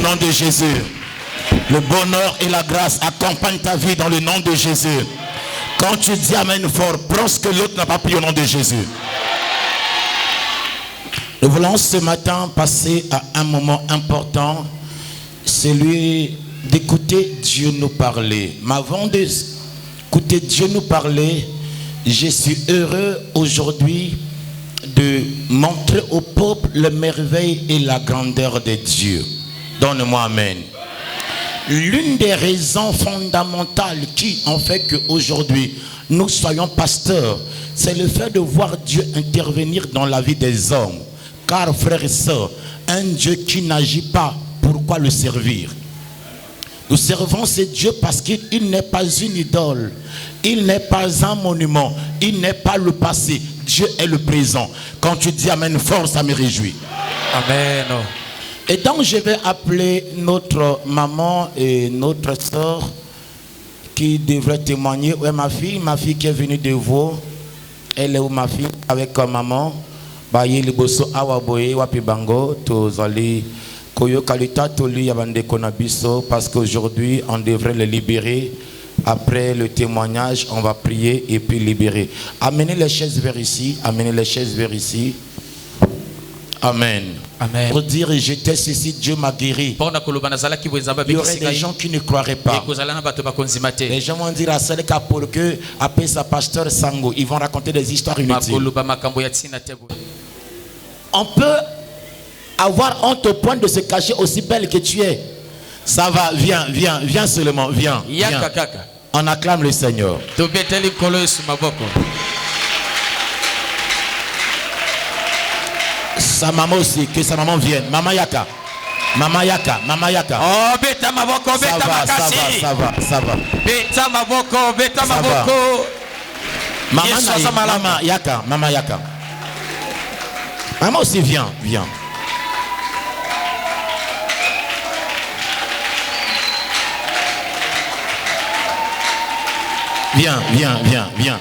nom de Jésus. Le bonheur et la grâce accompagnent ta vie dans le nom de Jésus. Quand tu dis amen fort, pense que l'autre n'a pas pris au nom de Jésus. Nous voulons ce matin passer à un moment important, celui d'écouter Dieu nous parler. Mais avant d'écouter Dieu nous parler, je suis heureux aujourd'hui de montrer au peuple le merveille et la grandeur de Dieu. Donne-moi amen. L'une des raisons fondamentales qui ont fait qu'aujourd'hui nous soyons pasteurs, c'est le fait de voir Dieu intervenir dans la vie des hommes. Car frères et sœurs, un Dieu qui n'agit pas, pourquoi le servir? Nous servons ce Dieu parce qu'il n'est pas une idole, il n'est pas un monument, il n'est pas le passé, Dieu est le présent. Quand tu dis amen fort, ça me réjouit. Amen. Et donc je vais appeler notre maman et notre sœur qui devraient témoigner. Ouais, ma fille qui est venue de vous, elle est où ma fille? Avec maman. Baye liboso awaboye wapi bango tozali koyo kalita toli yabande konabiso parce qu'aujourd'hui on devrait les libérer. Après le témoignage, on va prier et puis libérer. Amenez les chaises vers ici, amenez les chaises vers ici. Amen. Amen. Pour dire j'étais ceci, Dieu m'a guéri. Il y aurait des gens qui ne croiraient pas. Les gens vont dire à celle qui a pour que appelle sa pasteur Sango, ils vont raconter des histoires inutiles. On peut avoir honte au point de se cacher aussi belle que tu es. Ça va, viens seulement, viens. On acclame le Seigneur. Sa maman aussi, que sa maman vienne. Mama Yaka. Oh, beta maboko, beta makasi. Ça va. Beta maboko. Mama Yaka. Maman aussi, viens. Viens.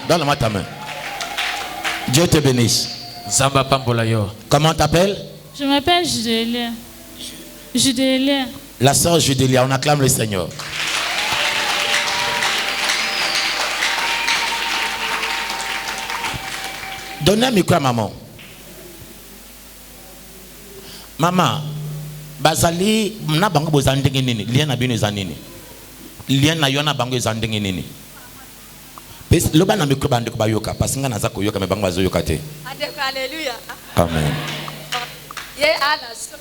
Donne-moi ta main. Dieu te bénisse. Zamba Pambolayo. Comment t'appelles? Je m'appelle Judélia. La sœur Judélia, on acclame le Seigneur. Donnez un micro à maman. Maman, bazali na bango bozandenge nini? Lien na bino zanini. Lien na yona bango zandenge nini? Loba na micro bande ko bayoka parce que ngana za ko yoka me bango bazoyoka te. Alléluia. Amen. Ye ana so.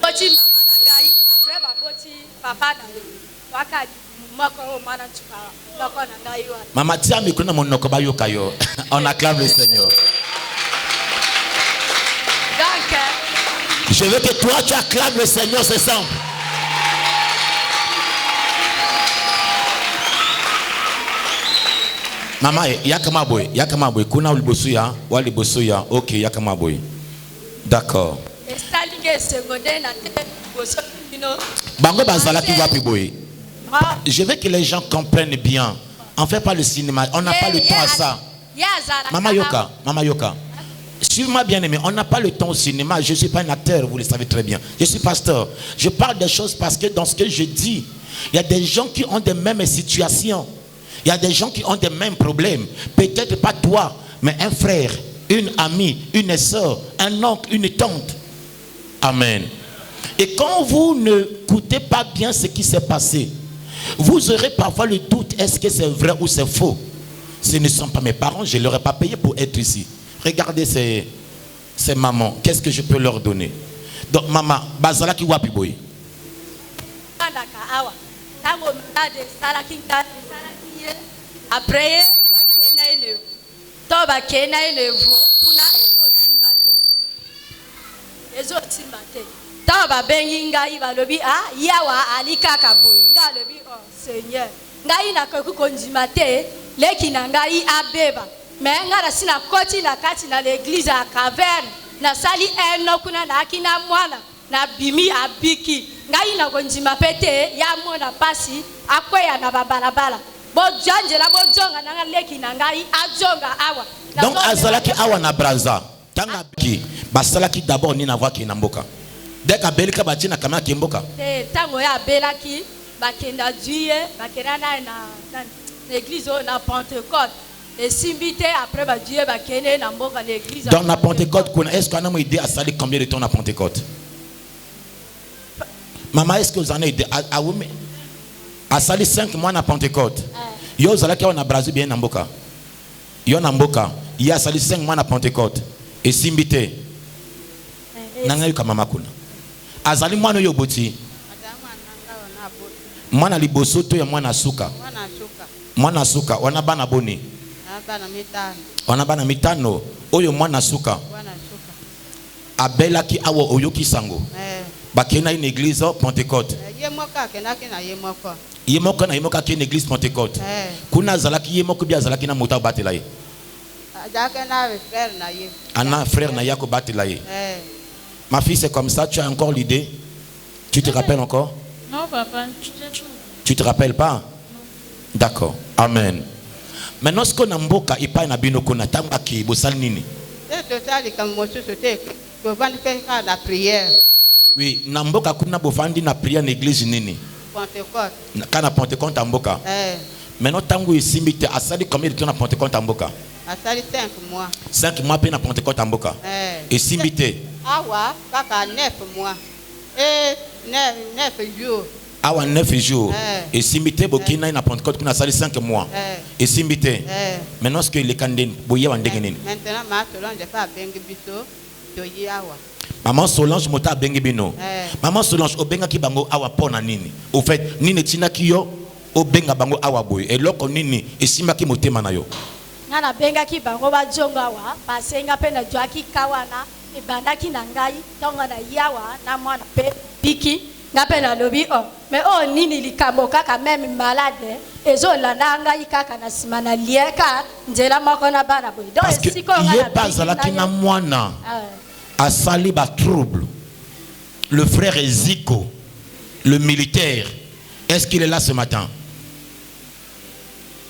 Boti mama na ngai après ba boti papa na lui. Waka moko o mana tuka. Loko na ngai wa. Mama tia micro na monoko bayoka yo. On acclame le Seigneur. Donc je veux que toi tu acclames le Seigneur ce soir. Mama, yakama boy, kuna ulibosuya, walibosuya, ok, yakama boy. D'accord. Bango bazala qui va plus boy. Je veux que les gens comprennent bien. On ne fait pas le cinéma, on n'a pas le temps à ça. Mama Yoka. Suis-moi bien aimé, on n'a pas le temps au cinéma. Je ne suis pas un acteur, vous le savez très bien. Je suis pasteur. Je parle des choses parce que dans ce que je dis, il y a des gens qui ont des mêmes situations. Il y a des gens qui ont des mêmes problèmes. Peut-être pas toi, mais un frère, une amie, une soeur, un oncle, une tante. Amen. Et quand vous n'écoutez pas bien ce qui s'est passé, vous aurez parfois le doute, est-ce que c'est vrai ou c'est faux? Ce ne sont pas mes parents, je ne leur ai pas payé pour être ici. Regardez ces mamans, qu'est-ce que je peux leur donner? Donc maman, bazala ki wapi boy. Après, Seigneur, ngai na konjimate leki na ngai abeba mais ngara sina koti na kati na l'église à caverne na sali eno kuna na akina mwana na bimi abiki ngai na konjima pete ya mona pasi akweya na babalabala bo janjela bo jonga na leki na ngai ajonga awa donc azalaki awa na braza tanga biki basalaki d'abord ni na voix ki na mboka Dès qu'Abelika Batina Kama Kimboka. Tango ya Belaki, Bakenda Duye, Bakena na l'église na Pentecôte. Et Simbité après Dieu Bakene na mboka l'église. Dans la Pentecôte, est-ce qu'on a une idée à salir combien de temps à Pentecôte? Maman, est-ce que vous en avez idée à salir 5 mois à Pentecôte? Yo zalaki on a Brazil bien Namboka. Yo Namboka, il y a sali 5 mois à Pentecôte et Simbité. Nangayu kama makuna. Azali mwana yo boti. Mwana liboso to ya mwana suka. Mwana suka wana bana boni. Wana bana mitano. Oyo mwana suka. Abela ki awo oyoki sango. Bakena une église Pentecôte. Yemoka na yemoka ki une église Pentecôte. Kuna zalaki yemoka bia zalaki na mota batela ye. Ana frère na yako batela ye. Ma fille, c'est comme ça, tu as encore l'idée? Tu te rappelles encore? Non, papa. Tu te rappelles pas? D'accord. Amen. Maintenant, ce qu'on a mboka, il pas na bino kona tamba ki bosal nini. La prière. Oui, na mboka kuna bofandi na prière l'église nini. Pentecôte. Kana Pentecôte en mboka. Maintenant, tango isimite asali combien de temps na Pentecôte en mboka? Asali 5 mois. 5 mois pe na Pentecôte en mboka. Et simbite. Awa, kaka 9 mois. Et 9 jours. Awa 9 jours. Et simbite bokina na Pentecôte kuna sali 5 mois. Et simbite. Maintenant ce que les candidats boye wandengenini. Maintenant ma Solange pas bengi biso toyi awa. Maman Solange mota bengi bino. Maman Solange obenga ki bango awa pona nini. Au fait nini tina kiyo obenga bango awa boye. Et loko nini esimba ki motema na yo. Ngana benga ki bango ba jonga wa, basenga pe na joaki kawana. Ebandaki na ngai tonga na yawa na mwana pe biki ngape na lobi o mais o nini likambo kaka même malade ezo landa ngai kaka na sima na lieka nzela moko na bana boy donc siko ngana bazalaki na mwana asali ba trouble. Le frère Eziko, le militaire, est-ce qu'il est là ce matin?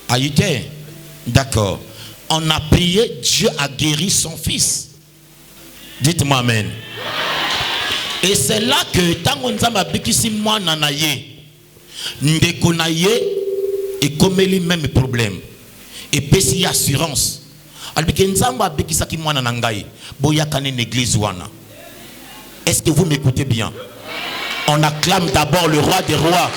Aïté? D'accord. On a prié, Dieu a guéri son fils. Dites-moi amen. Et c'est là que tango nzamba bikisi mwana na ye ndeko na ye et comme les mêmes problèmes et pesi assurance albiki nzamba bikisa ki mwana na ngai boya kane l'église wana. Est-ce que vous m'écoutez bien? On acclame d'abord le roi des rois.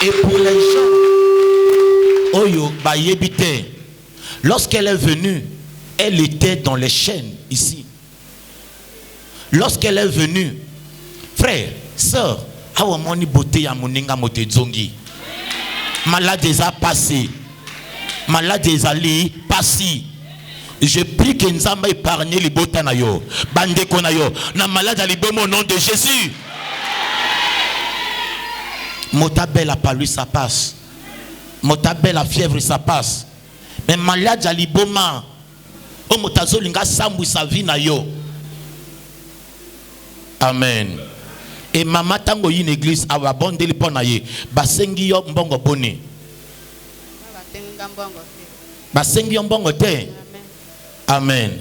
Et pour les gens Oyo Bayebite, lorsqu'elle est venue, elle était dans les chaînes ici. Lorsqu'elle est venue, frère, sœur, awamoni beauté ya moninga mote zongi. Malade a passé. Malade ali passé. Je prie que Nzamba épargne les botas na yo. Bande konayo. Na malade ali bon au nom de Jésus. Motabel a pas lui ça passe. Motabel la fièvre ça passe. Mais malade à liboma. O motazolinga sambu sa vie na yo. Amen. Et maman tango une église awa bonde li pona ye. Basengi yo mbongo boni. Basengi yo mbongo te. Amen.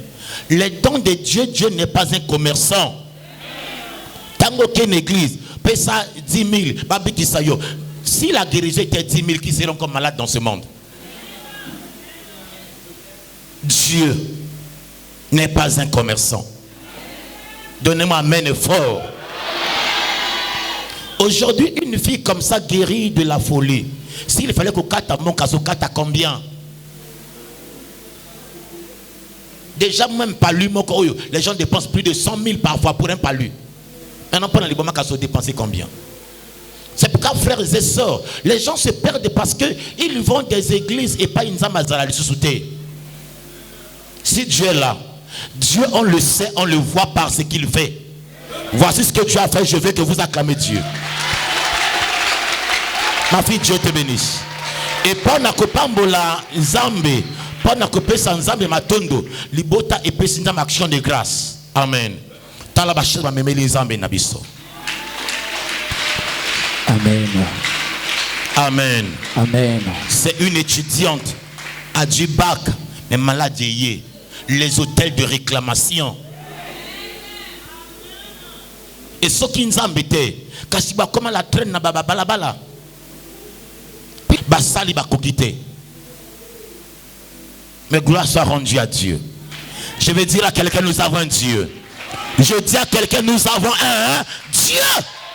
Les dons de Dieu, Dieu n'est pas un commerçant. Tango qu'une église paie ça 10 000. Babiki sayo. Si la guérison était 10 000 qui seront comme malades dans ce monde. Dieu n'est pas un commerçant. Donnez-moi amen fort. Aujourd'hui, une fille comme ça guérie de la folie. S'il fallait qu'on cata mon cas, on cata combien? Déjà, même palu, les gens dépensent plus de 100 000 parfois pour un palu. Maintenant, pendant les moments qu'ils ont dépensé combien? C'est pourquoi, frères et sœurs, les gens se perdent parce qu'ils vont des églises et pas une zamazala de sous-souté. Si Dieu est là, Dieu, on le sait, on le voit par ce qu'il fait. Voici ce que tu as fait, je veux que vous acclamez Dieu. Ma fille, Dieu te bénisse. Et pendant que Pambola Nzambe, pendant que Pesa Nzambe Matondo, Libota et Pesinzam action de grâce. Amen. Talabachel va m'aimer les Nzambe Nabiso. Amen. Amen. Amen. C'est une étudiante à du bac, mais malade. les hôtels de réclamation. Et ceux qui nous embêtaient, kasi ba comment la traîne na baba balabala. Basali ba kokite. Mais gloire soit rendue à Dieu. Je vais dire à quelqu'un, nous avons un Dieu. Je dis à quelqu'un, nous avons un Dieu.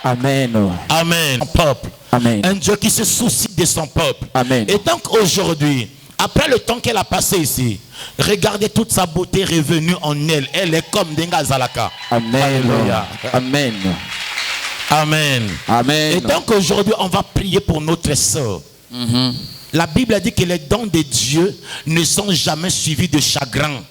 Amen. Amen. Un peuple. Amen. Un Dieu qui se soucie de son peuple. Amen. Et donc aujourd'hui, après le temps qu'elle a passé ici, regardez toute sa beauté revenue en elle. Elle est comme Denga Zalaka. Amen. Alléluia. Amen. Amen. Amen. Et donc aujourd'hui, on va prier pour notre sœur. La Bible a dit que les dons de Dieu ne sont jamais suivis de chagrin.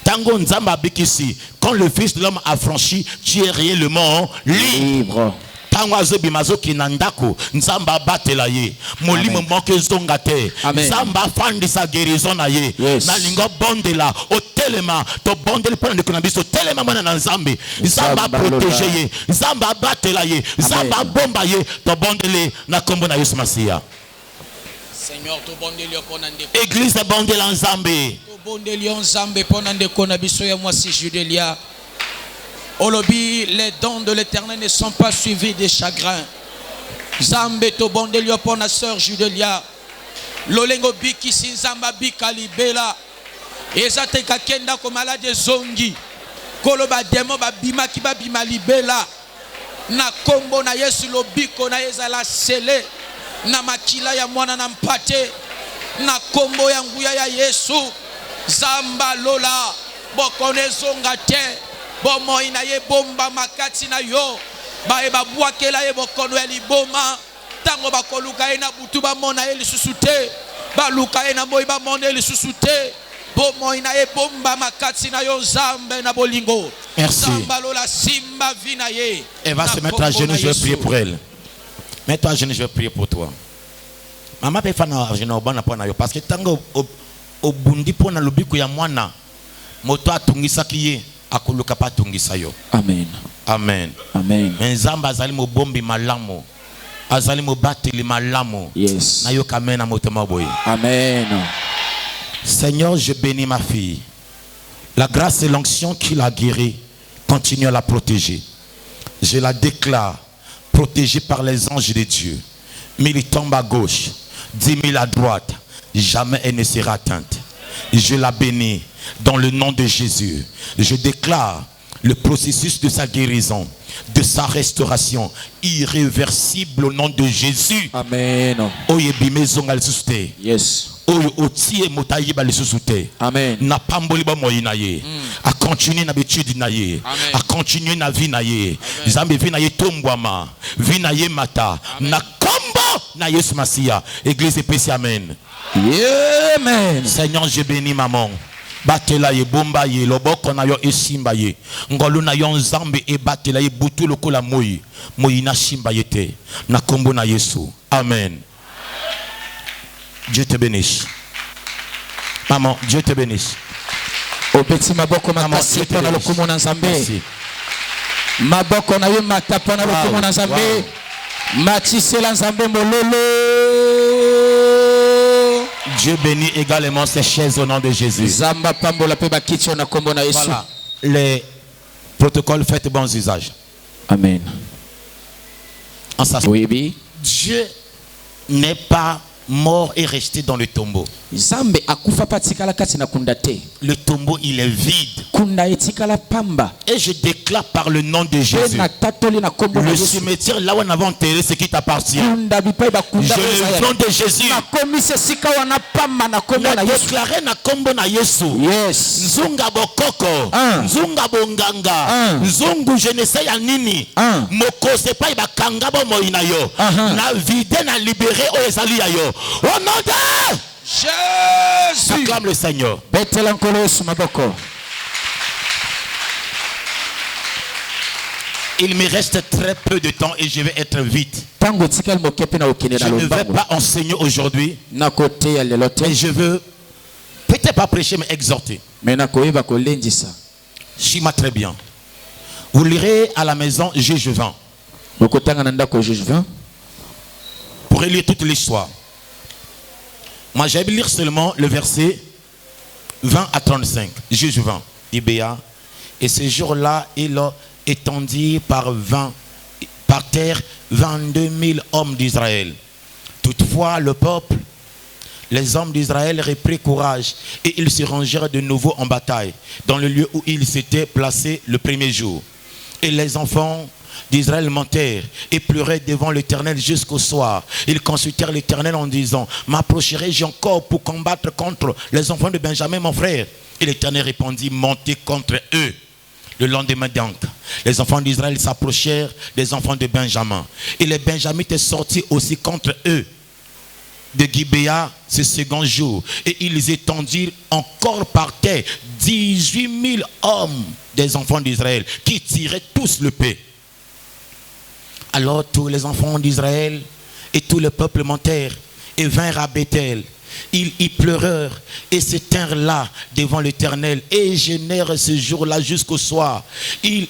Tango Nzamba Bikisi, quand le Fils de l'homme a franchi, tu es réellement libre. Tango Azobimazo Kinandako, Nzamba Batelaye, Molimo Moke Zongate, Nzamba Fandi sa guérison naye, Nalingo Bondela, au Telema, to Bondel pour le Konabis, au Telema Mona Nzambe, Nzamba protégé, Nzamba Batelaye, Nzamba Bombaye, to Bondele, Nakombo na Yusmasia. Seigneur, to Bondelio Ponande. Église de Bondel en Zambé. Bondelion Zambé Ponande Konabiso ya moi si Judelia. Olobi, les dons de l'Éternel ne sont pas suivis de chagrin. Zambé to Bondelio Pona sœur Judelia. Lolengo biki sinzamba bika libela. Ezate kakenda ko malade zongi. Koloba demo ba bima ki ba bima libela. Na kombo na Yesu lobiko na ezala sele. Na makila ya mwana na mpate. Na kombo ya nguya ya Yesu. Zamba lola bokone zonga te bomo ina ye bomba makati na yo ba e babwakela ye bokono ya liboma tango bakoluka ye na butu ba mona ye lisusu te baluka ye na moyi ba mona ye lisusu te bomo ina ye bomba makati na yo Zambe na bolingo. Merci. Zamba lola simba vina ye. Elle va se mettre à genoux, je vais prier pour elle. Mets-toi à genoux, je vais prier pour toi. Maman peut faire à genoux parce que tango au bundi pona lobiko ya mwana moto atungisa kiye akoluka pa tungisa yo. Amen. Amen. Amen. Nzamba azali mo bombi malamu. Azali mo bateli malamu. Yes. Na yo kamena motema boye. Amen. Seigneur, je bénis ma fille. La grâce et l'onction qui l'a guérie, continue à la protéger. Je la déclare protégée par les anges de Dieu. 1000 tombent à gauche, 10 000 à droite. Jamais elle ne sera atteinte. Je la bénis dans le nom de Jésus. Je déclare le processus de sa guérison, de sa restauration irréversible au nom de Jésus. Amen. Yes. Amen. Na pamboli ba moyina ye. A continuer na betude na ye. A continuer na vie na ye. Zambe vie na ye tombwama. Vie na ye mata. Na kombo na Yesu Masia. Église épécie amen. Amen. Seigneur, je bénis maman. Batela ye bomba ye loboko na yo esimba ye. Ngolu na yo nzambe e batela ye butu lokola moyi. Moyi na simba ye te. Na kombo na Yesu. Amen. Dieu te bénisse. Maman, Dieu te bénisse. Au petit maboko makasi pona lokumo na nzambe. Maboko na yo matapona lokumo na nzambe. Matisela nzambe mololo. Dieu bénit également ces chaises au nom de Jésus. Zamba pambola pe bakitio na kombo na Yesu. Voilà. Les protocoles, faites bons usages. Amen. Oui. Dieu n'est pas mort et resté dans le tombeau. Le tombeau, il est vide. Et je déclare par le nom de Jésus, le cimetière là où on avait enterré ce qui t'appartient. Je le nom de Jésus. Na déclaré na kombo na Yesu. Nzunga bokoko, nzunga bonganga, nzungu je ne sais ya nini. Moko se pa ibakanga bo moina yo. Na vide na libéré o ezali ya yo. Au nom de Jésus. Acclame le Seigneur. Il me reste très peu de temps et je vais être vite. Je ne vais pas enseigner aujourd'hui. Mais je veux peut-être pas prêcher mais exhorter. Shima très bien. Vous lirez à la maison Juge 20. Pour lire toute l'histoire. Moi, j'ai lire seulement le verset 20 à 35, juge 20, Gibéa. Et ce jour-là, il étendit par terre 22 000 hommes d'Israël. Toutefois, le peuple, les hommes d'Israël reprirent courage et ils se rangèrent de nouveau en bataille dans le lieu où ils s'étaient placés le premier jour. Et les enfants d'Israël montèrent et pleuraient devant l'Éternel jusqu'au soir. Ils consultèrent l'Éternel en disant: m'approcherai-je encore pour combattre contre les enfants de Benjamin, mon frère? Et l'Éternel répondit: montez contre eux. Le lendemain donc, les enfants d'Israël s'approchèrent des enfants de Benjamin. Et les Benjamites sortirent aussi contre eux de Gibéa ce second jour. Et ils étendirent encore par terre 18 000 hommes des enfants d'Israël qui tiraient tous le paix. Alors tous les enfants d'Israël et tout le peuple montèrent et vinrent à Bethel. Ils y pleurèrent et se tinrent là devant l'Éternel et jeûnèrent ce jour-là jusqu'au soir. Ils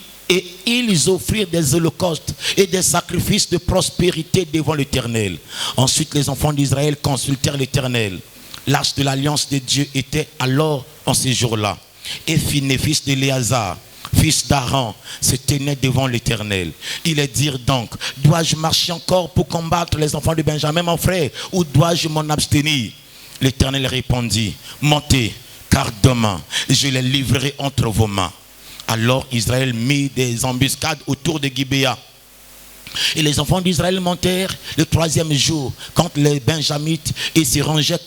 offrirent des holocaustes et des sacrifices de prospérité devant l'Éternel. Ensuite les enfants d'Israël consultèrent l'Éternel. L'arche de l'alliance de Dieu était alors en ce jour-là. Et Phiné, fils d'Éléazar, fils d'Aaron, se tenait devant l'Éternel. Ils leur dirent donc: dois-je marcher encore pour combattre les enfants de Benjamin, mon frère, ou dois-je m'en abstenir? L'Éternel répondit: montez, car demain je les livrerai entre vos mains. Alors Israël mit des embuscades autour de Gibéa. Et les enfants d'Israël montèrent le troisième jour contre les Benjamites et se rangeaient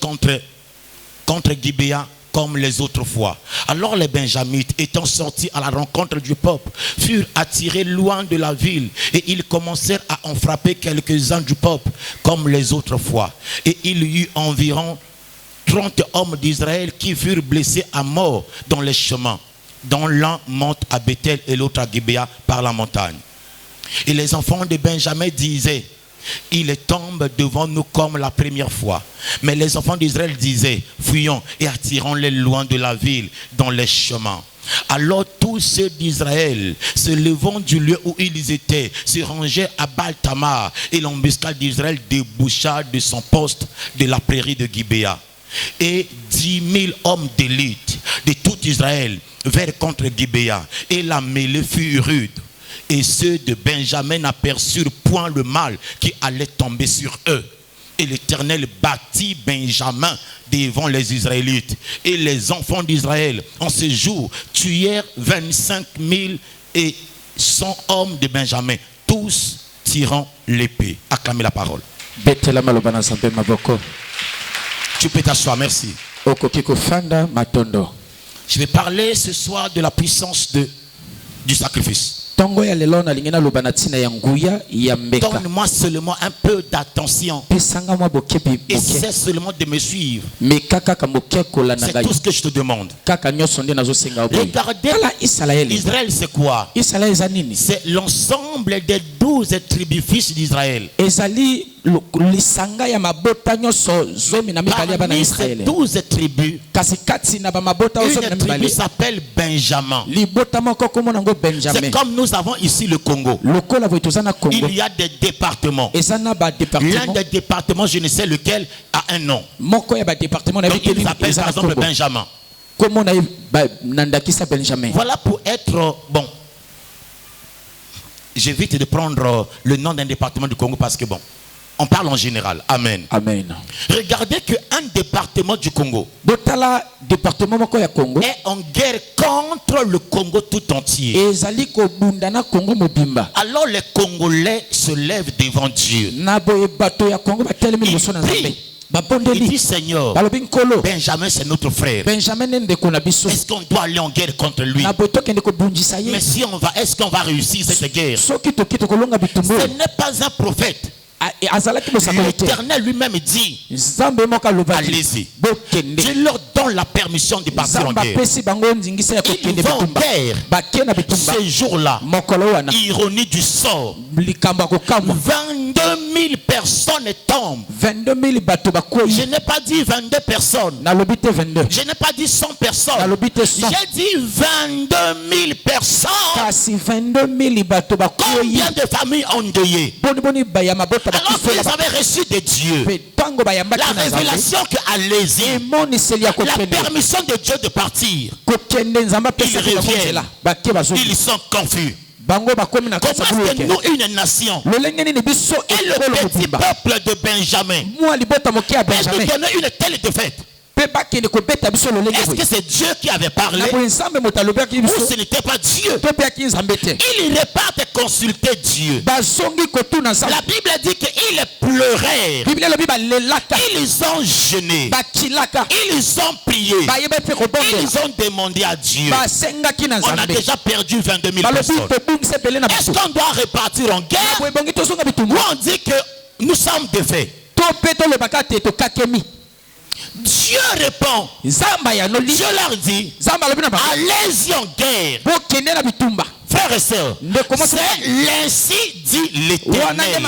contre Gibéa comme les autres fois. Alors les Benjamites, étant sortis à la rencontre du peuple, furent attirés loin de la ville et ils commencèrent à en frapper quelques-uns du peuple comme les autres fois. Et il y eut environ 30 hommes d'Israël qui furent blessés à mort dans les chemins, dont l'un monte à Bethel et l'autre à Gibéa par la montagne. Et les enfants de Benjamin disaient: il tombe devant nous comme la première fois. Mais les enfants d'Israël disaient: fuyons et attirons-les loin de la ville dans les chemins. Alors tous ceux d'Israël, se levant du lieu où ils étaient, se rangeaient à Baal-Tamar, et l'embuscade d'Israël déboucha de son poste de la prairie de Gibéa. Et 10 000 hommes d'élite de tout Israël vinrent contre Gibéa, et la mêlée fut rude. Et ceux de Benjamin n'aperçurent point le mal qui allait tomber sur eux. Et l'Éternel battit Benjamin devant les Israélites. Et les enfants d'Israël, en ce jour, tuèrent 25 100 hommes de Benjamin, tous tirant l'épée. Acclamez la parole. Tu peux t'asseoir, merci. Je vais parler ce soir de la puissance du sacrifice. Donne-moi seulement un peu d'attention. Essaie seulement de me suivre. C'est tout ce que je te demande. Regardez, Israël c'est quoi? C'est l'ensemble des 12 tribus fils d'Israël. Parmi ces 12 tribus, une tribu s'appelle Benjamin. C'est comme nous avons ici le Congo. Il y a des départements. L'un des départements, je ne sais lequel, a un nom. Donc il s'appelle par exemple Benjamin. Voilà pour être bon. J'évite de prendre le nom d'un département du Congo parce que bon, on parle en général. Amen. Amen. Regardez qu'un département du Congo est en guerre contre le Congo tout entier. Alors les Congolais se lèvent devant Dieu. Il dit: Seigneur, Benjamin c'est notre frère. Est-ce qu'on doit aller en guerre contre lui? Mais si on va, est-ce qu'on va réussir cette guerre? Ce n'est pas un prophète. L'Éternel lui-même dit: allez-y. Je leur donne la permission de partir en guerre. Ils vont en guerre. Ce jour-là, ironie du sort, 22 000 personnes tombent. Je n'ai pas dit 22 personnes. Je n'ai pas dit 100 personnes. J'ai dit 22 000 personnes. Combien de familles endeuillées? Alors ils avaient reçu de Dieu la révélation que allez-y, la permission de Dieu de partir, ils reviennent, ils sont confus. Comment est-ce que nous, une nation, et le petit peuple de Benjamin, peut nous donner une telle défaite? Est-ce que c'est Dieu qui avait parlé ou ce n'était pas Dieu? Ils repartent consulter Dieu. La Bible dit qu'ils pleurèrent, ils ont jeûné, ils ont prié, ils ont demandé à Dieu. On a déjà perdu 22 000 personnes. Est-ce qu'on doit repartir en guerre ou on dit que nous sommes défaits? Dieu répond. Dieu leur dit, allez-y en guerre. Frères et sœurs, c'est l'ainsi dit l'Éternel.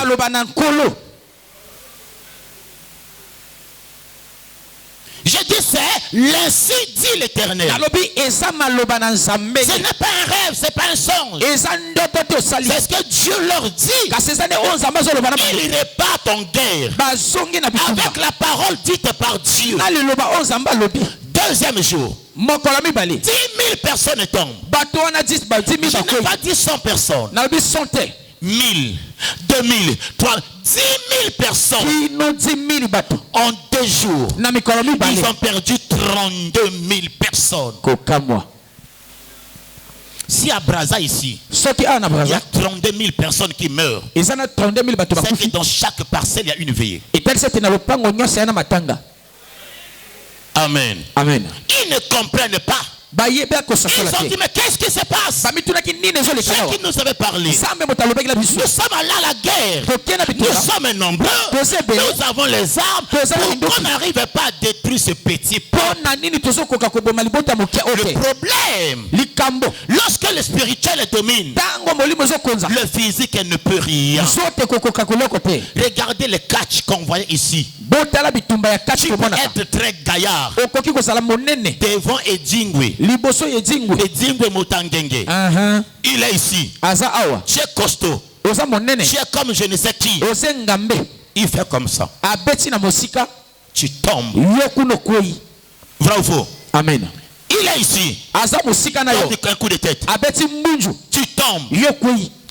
Je dis c'est l'ainsi dit l'Éternel. Ce n'est pas un rêve, ce n'est pas un songe. C'est ce que Dieu leur dit. Ils repartent en guerre avec la parole dite par Dieu. Deuxième jour, 10 000 personnes tombent. Je n'ai pas dit 100 personnes. 1000, 2000, 3000, 10 000 personnes. En 2 jours, ils ont perdu 32 000 personnes. Si à Brazza ici, il y a 32 000 personnes qui meurent, c'est que dans chaque parcelle, il y a une veillée. Amen. Amen. Ils ne comprennent pas. Ils ont dit, mais qu'est-ce qui se passe? Ceux qui nous avaient parlé, nous sommes allés à la guerre, nous sommes nombreux, nous avons les armes, on n'arrive pas à détruire ce petit peuple. Le problème, lorsque le spirituel domine, le physique ne peut rien. Regardez le catch qu'on voyait ici. Tu peux être très gaillard devant Edingwe. Edingwe Motangenge. Il est ici. Tu es costaud. Tu es comme je ne sais qui. Il fait comme ça. Tu tombes. Vrai ou faux? Amen. Il est ici. Un coup de tête. Tu tombes.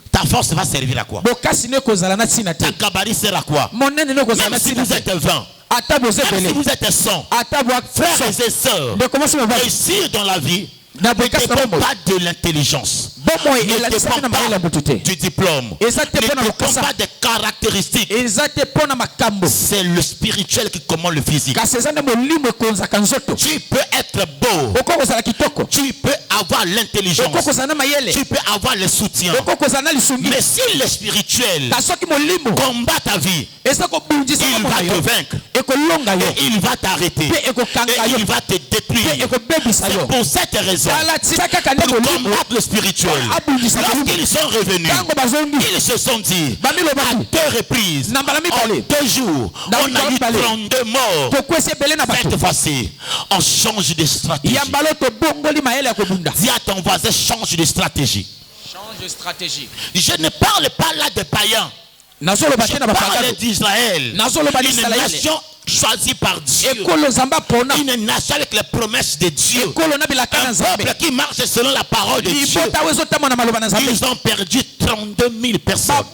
Ta force va servir à quoi? Ta gabarit sert à quoi? Même si vous êtes 20, même si vous êtes 100, frères et sœurs, réussir dans la vie ne dépend pas de l'intelligence, ne dépend pas du diplôme, ne dépend pas des caractéristiques. C'est le spirituel qui commande le physique. Tu peux être beau, tu peux avoir l'intelligence, tu peux avoir le soutien, mais si le spirituel combat ta vie, il va te vaincre, et il va t'arrêter, et il va te détruire. C'est pour cette raison, pour combattre le spirituel, lorsqu'ils sont revenus, ils se sont dit, à 2 reprises, en 2 jours, on a eu 32 morts. Cette fois-ci, on change de stratégie. Dis à ton voisin, change de stratégie. Change de stratégie. Je ne parle pas là de païens. Je parle d'Israël. Une nation choisie par Dieu. Une nation avec les promesses de Dieu. Un peuple qui marche selon la parole de Dieu. Ils ont perdu 32 000 personnes.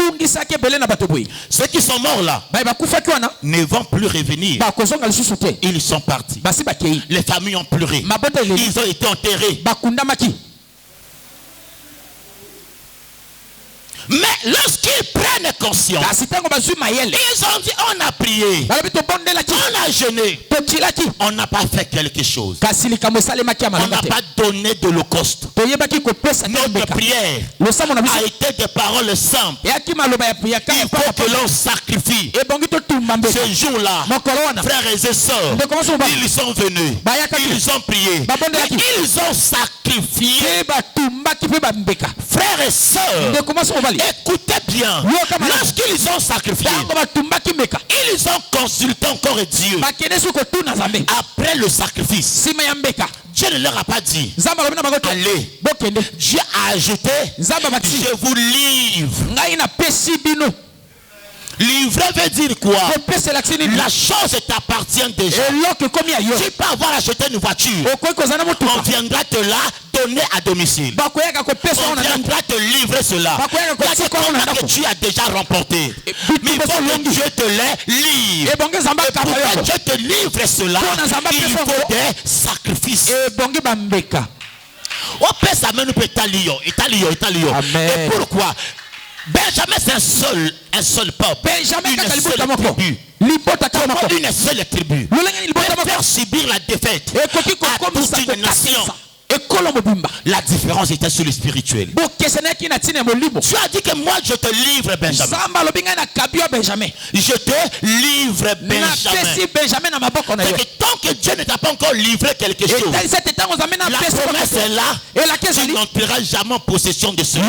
Ceux qui sont morts là ne vont plus revenir. Ils sont partis. Les familles ont pleuré. Ils ont été enterrés. Mais lorsqu'ils prennent conscience, ils ont dit, on a prié, on a jeûné, on n'a pas fait quelque chose, on n'a pas donné de l'holocauste. Notre prière a été des paroles simples. Il faut que l'on sacrifie. Ce jour-là, frères et sœurs, ils sont venus, ils ont prié, ils ont sacrifié. Frères et sœurs, écoutez bien, lorsqu'ils ont sacrifié, ils ont consulté encore Dieu. Après le sacrifice, Dieu ne leur a pas dit, allez. Dieu a ajouté, je vous livre. Livrer veut dire quoi? La chose t'appartient déjà. Tu peux avoir acheté une voiture. On viendra te la donner à domicile. On viendra te livrer cela. Que tu as déjà remporté. Mais il faut que Dieu te les livre. Et pour que Dieu te livre cela, il faut des sacrifices. Et pourquoi? Benjamin c'est un seul peuple. Une seule tribu. Pour faire subir la défaite à toute une nation. La différence était sur le spirituel. Tu as dit que moi je te livre Benjamin. Je te livre Benjamin. C'est que tant que Dieu ne t'a pas encore livré quelque chose, la promesse est là. Tu n'entreras jamais en possession de cela.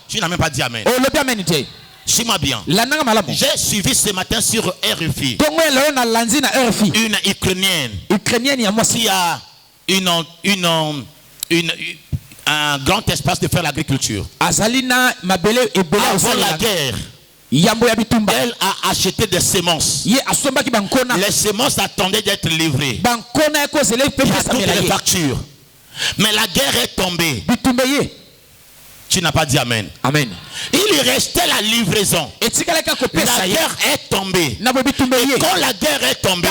Tu n'as même pas dit amen. Suis-moi bien. J'ai suivi ce matin sur RFI une Ukrainienne qui a un grand espace de faire l'agriculture. Avant la guerre, elle a acheté des semences. Les semences attendaient d'être livrées. Il y a toutes les factures. Mais la guerre est tombée. Tu n'as pas dit amen. Amen. Il restait la livraison. La guerre est tombée. Et quand la guerre est tombée,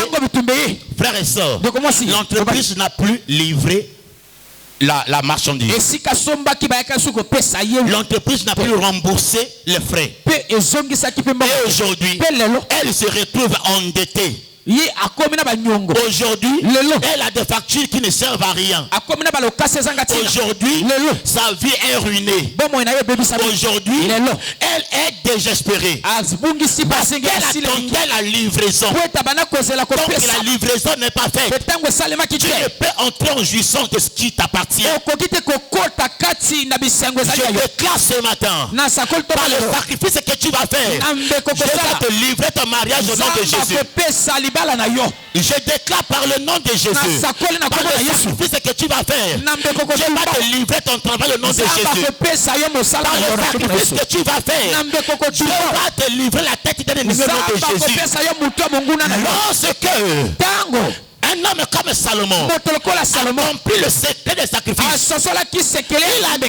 frères et sœurs, l'entreprise n'a plus livré la marchandise. L'entreprise n'a plus remboursé les frais. Et aujourd'hui, elle se retrouve endettée. Aujourd'hui, elle a des factures qui ne servent à rien. Aujourd'hui, sa vie est ruinée. Aujourd'hui, elle est désespérée. Parce qu'elle attendait la livraison. Donc la livraison n'est pas faite. Tu ne peux entrer en jouissance de ce qui t'appartient. Je déclare ce matin, par le sacrifice que tu vas faire, je vais te livrer ton mariage au nom de Jésus. Je déclare par le nom de Jésus, par le sacrifice que tu vas faire, je vais te livrer ton travail au nom de Jésus. Par le sacrifice que tu vas faire, je vais te livrer la tête d'un ennemi au nom de Jésus. Lorsque un homme comme Salomon a compris le secret des sacrifices, il a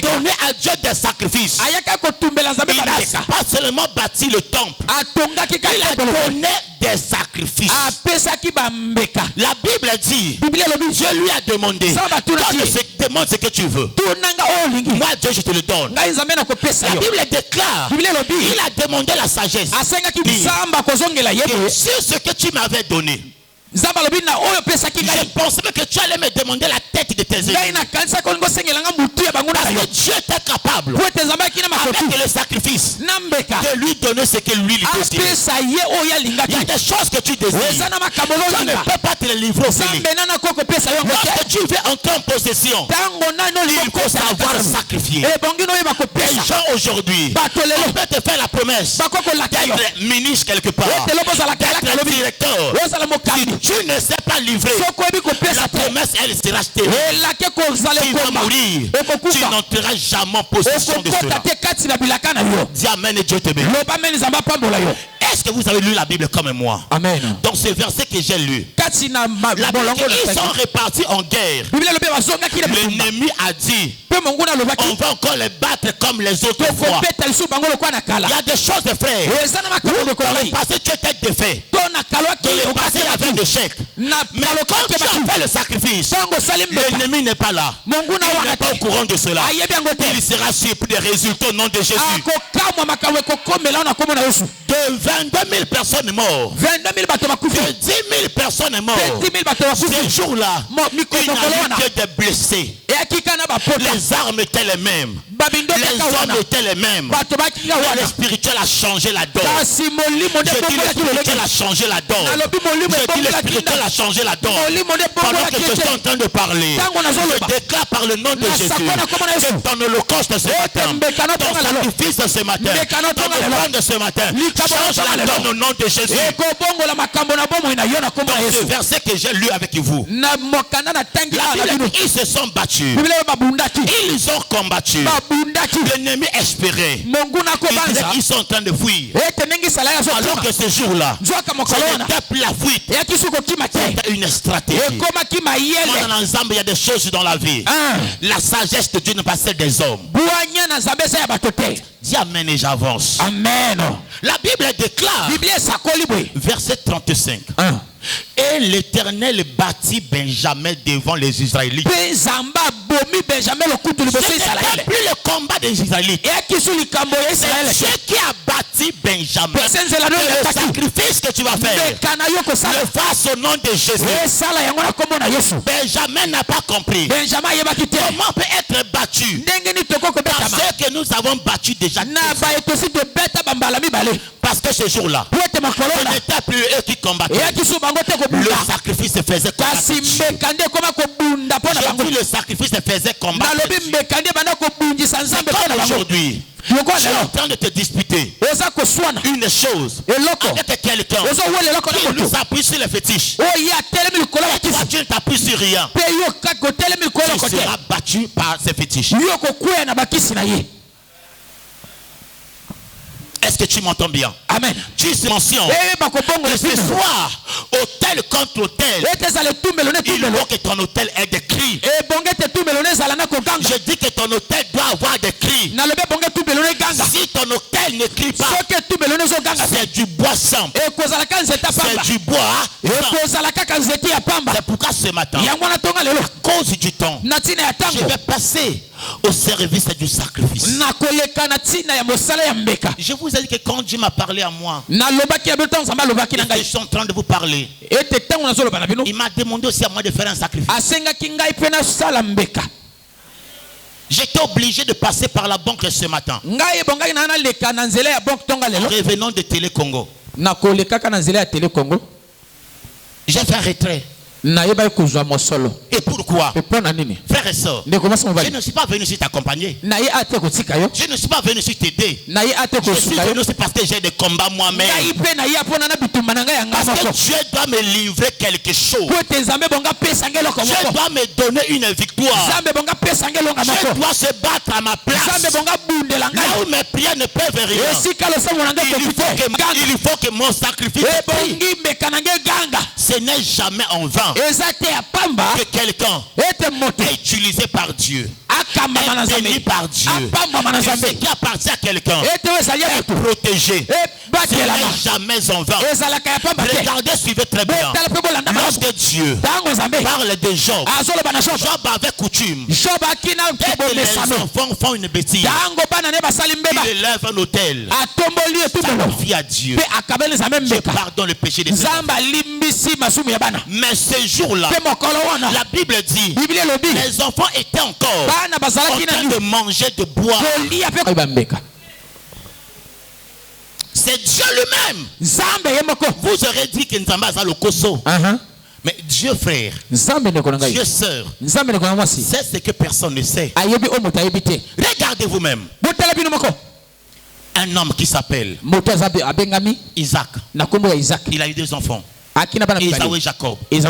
donné à Dieu des sacrifices. Il n'a pas seulement bâti le temple, il a donné des sacrifices. La Bible dit, Dieu lui a demandé, demande ce que tu veux. Moi Dieu je te le donne. La Bible déclare, il a demandé la sagesse. Sur ce que tu m'avais donné, je pensais que tu allais me demander la tête de tes ennemis. Parce que Dieu était capable, avec le sacrifice, de lui donner ce que lui désire. Il y a des choses que tu désires. Tu ne peux pas te les livrer au fini. Lorsque tu veux entrer en possession, il faut savoir sacrifier. Les gens aujourd'hui, on peut te faire la promesse d'être ministre quelque part, d'être directeur. Tu ne sais pas livrer. La promesse, elle sera achetée. Tu vas mourir. Tu n'entreras jamais en possession de cela. Dis amen et Dieu te bénisse. Est-ce que vous avez lu la Bible comme moi? Amen. Donc ce verset que j'ai lu, ils sont répartis en guerre. L'ennemi a dit, on va encore les battre comme les autres fois. Il y a des choses de frères. Dans le passé tu étais défait. Dans le passé il y avait des chèques. Mais quand tu as fait le sacrifice, l'ennemi n'est pas là. Il n'est pas au courant de cela. Il sera surpris des résultats au nom de Jésus. De 22 000 personnes mortes, de 10 000 personnes mortes, ce jour-là, il n'y a eu que des blessés. Les armes étaient les mêmes. Les hommes étaient les mêmes. Le spirituel a changé la donne. Je dis le spirituel a changé la donne. Je dis le spirituel a changé la donne. Pendant que je suis en train de parler, je déclare par le nom de Jésus que ton holocauste ce matin, ton sacrifice ce matin, ton offrande de ce matin, change la donne au nom de Jésus. Donc ce verset que j'ai lu avec vous, la Bible, ils se sont battus. Ils ont combattu. L'ennemi espérait. Ils sont en train de fuir. Alors que ce jour-là, ce n'était plus la fuite. C'était une stratégie. Il y a des choses dans la vie. La sagesse de Dieu n'est pas celle des hommes. Dis amen et j'avance. Amen. La Bible déclare, verset 35. Et l'Éternel bâtit Benjamin devant les Israélites. Ce n'était plus le combat des Israélites. C'est Dieu qui a bâti Benjamin. Le sacrifice que tu vas faire, le fasse au nom de Jésus. Benjamin n'a pas compris comment on peut être battu par ceux que nous avons battus déjà. Parce que ce jour-là, ce n'était plus eux qui combattaient. Le sacrifice se faisait combattre. Le sacrifice se faisait combattre. Aujourd'hui, je suis en train de te disputer une chose avec quelqu'un qui nous appuie sur les fétiches. Toi, tu ne t'appuies sur rien. Tu seras battu par ces fétiches. Est-ce que tu m'entends bien? Amen. Tu mentionnes que ce soit hôtel contre hôtel, il faut que ton hôtel ait des cris. Je dis que ton hôtel doit avoir des cris. Si ton hôtel ne crie pas, c'est du bois simple. C'est du bois. C'est pourquoi ce matin, à cause du temps, je vais passer au service du sacrifice. Je vous ai dit que quand Dieu m'a parlé à moi, je suis en train de vous parler. Il m'a demandé aussi à moi de faire un sacrifice. J'étais obligé de passer par la banque ce matin. Revenons de Télé Congo. J'ai fait un retrait. Et pourquoi? Frères et sœurs, je ne suis pas venu ici t'accompagner. Je ne suis pas venu ici t'aider. Je suis venu ici parce que j'ai des combats moi-même. Parce que Dieu doit me livrer quelque chose. Dieu doit me donner une victoire. Dieu doit se battre à ma place. Là où mes prières ne peuvent rien, il faut que mon sacrifice ce n'est jamais en vain. Que quelqu'un est utilisé par Dieu, est béni par Dieu, que ce qui appartient à quelqu'un est protégé. Ce n'est jamais en vain. Regardez, suivez très bien. Lorsque Dieu parle de Job, Job avait coutume. Et les enfants font une bêtise, il élève un autel, sacrifie à Dieu, je pardonne le péché des enfants. Mais ce jour-là, la Bible dit, les enfants étaient encore en train de manger de bois. C'est Dieu lui-même. Vous aurez dit que Nzamba a le koso. Mais Dieu frère, Dieu sœur, c'est ce que personne ne sait. Regardez vous-même. Un homme qui s'appelle Isaac. Il a eu 2 enfants. Esaü et Jacob. Il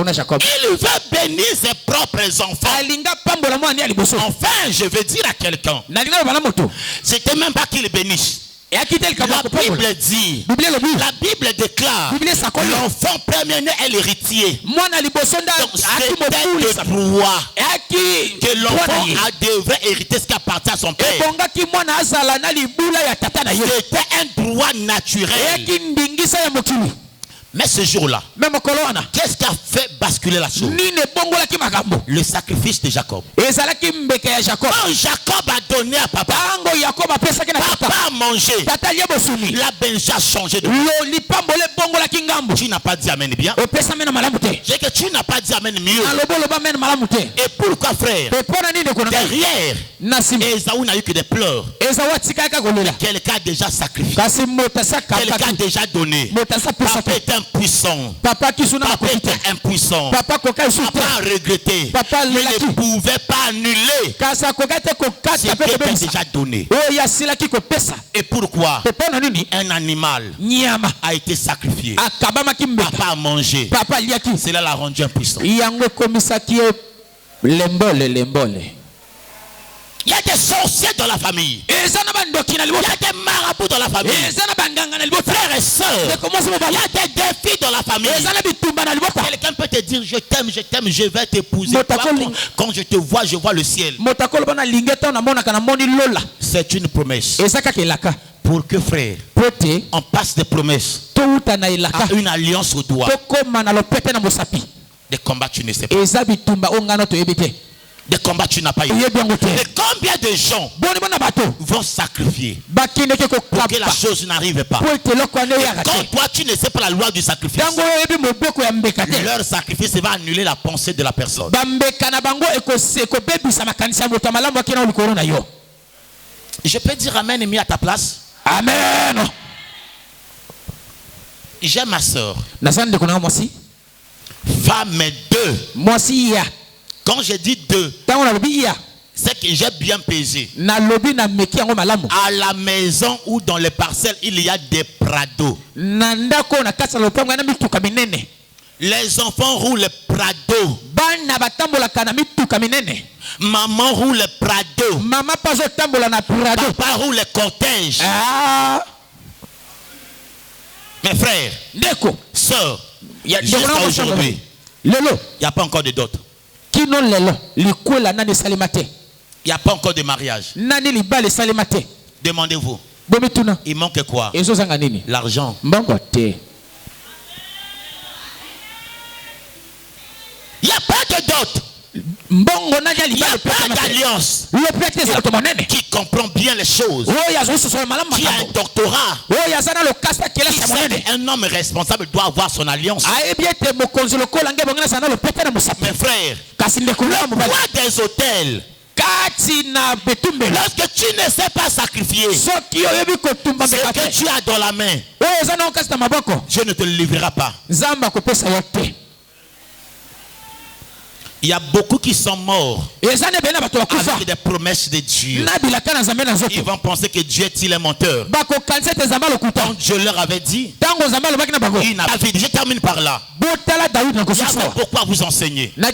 veut bénir ses propres enfants. Enfin, je veux dire à quelqu'un, c'était même pas qu'il bénisse. La Bible dit, la Bible déclare, l'enfant premier-né est l'héritier. Donc c'était le droit que l'enfant devrait hériter ce qui appartient à son père. C'était un droit naturel. Mais ce jour-là, qu'est-ce qui a fait basculer la chose? Le sacrifice de Jacob. Quand Jacob a donné à papa, papa a mangé. La Benja a changé de vie. Tu n'as pas dit amen bien. J'ai que tu n'as pas dit amen mieux. Et pourquoi frère? Derrière, Esaü n'a eu que des pleurs. Quelqu'un a déjà sacrifié. Quelqu'un a déjà donné. Papa est impuissant. Papa était impuissant. Papa a regretté. Il ne pouvait pas annuler ce qui était déjà donné. Et pourquoi? Un animal a été sacrifié. Papa a mangé. Cela l'a rendu impuissant. Il y a des sorciers dans la famille. Il y a des marabouts dans la famille. Frères et sœurs, il y a des défis dans la famille. Quelqu'un peut te dire je t'aime, je vais t'épouser. Quand je te vois, je vois le ciel. C'est une promesse. Pour que frère, on passe des promesses à une alliance au doigt. Des combats tu ne sais pas. Des combats tu n'as pas eu. Et combien de gens vont sacrifier pour que la chose n'arrive pas? Quand toi tu ne sais pas la loi du sacrifice, leur sacrifice va annuler la pensée de la personne. Je peux dire amen et mis à ta place. Amen. J'ai ma soeur. Femme deux. Quand je dis deux, c'est que j'ai bien pesé. À la maison ou dans les parcelles, il y a des prados. Les enfants roulent les prados. Maman roule les prados. Papa roule les cortèges. Mes frères, sœurs, jusqu'à aujourd'hui, il n'y a pas encore de dot. Il n'y a pas encore de mariage. Demandez-vous. Il manque quoi? L'argent. Il n'y a pas de dot. Il n'y a pas d'alliance. Qui comprend bien les choses. Qui a un doctorat. Un homme responsable doit avoir son alliance. Mes frères, le poids des hôtels. Lorsque tu ne sais pas sacrifier ce que tu as dans la main, Dieu ne te le livrera pas. Il y a beaucoup qui sont morts avec des promesses de Dieu. Ils vont penser que Dieu est-il un menteur. Quand Dieu leur avait dit, il n'a pas dit. Je termine par là. Pourquoi vous enseigner? Mais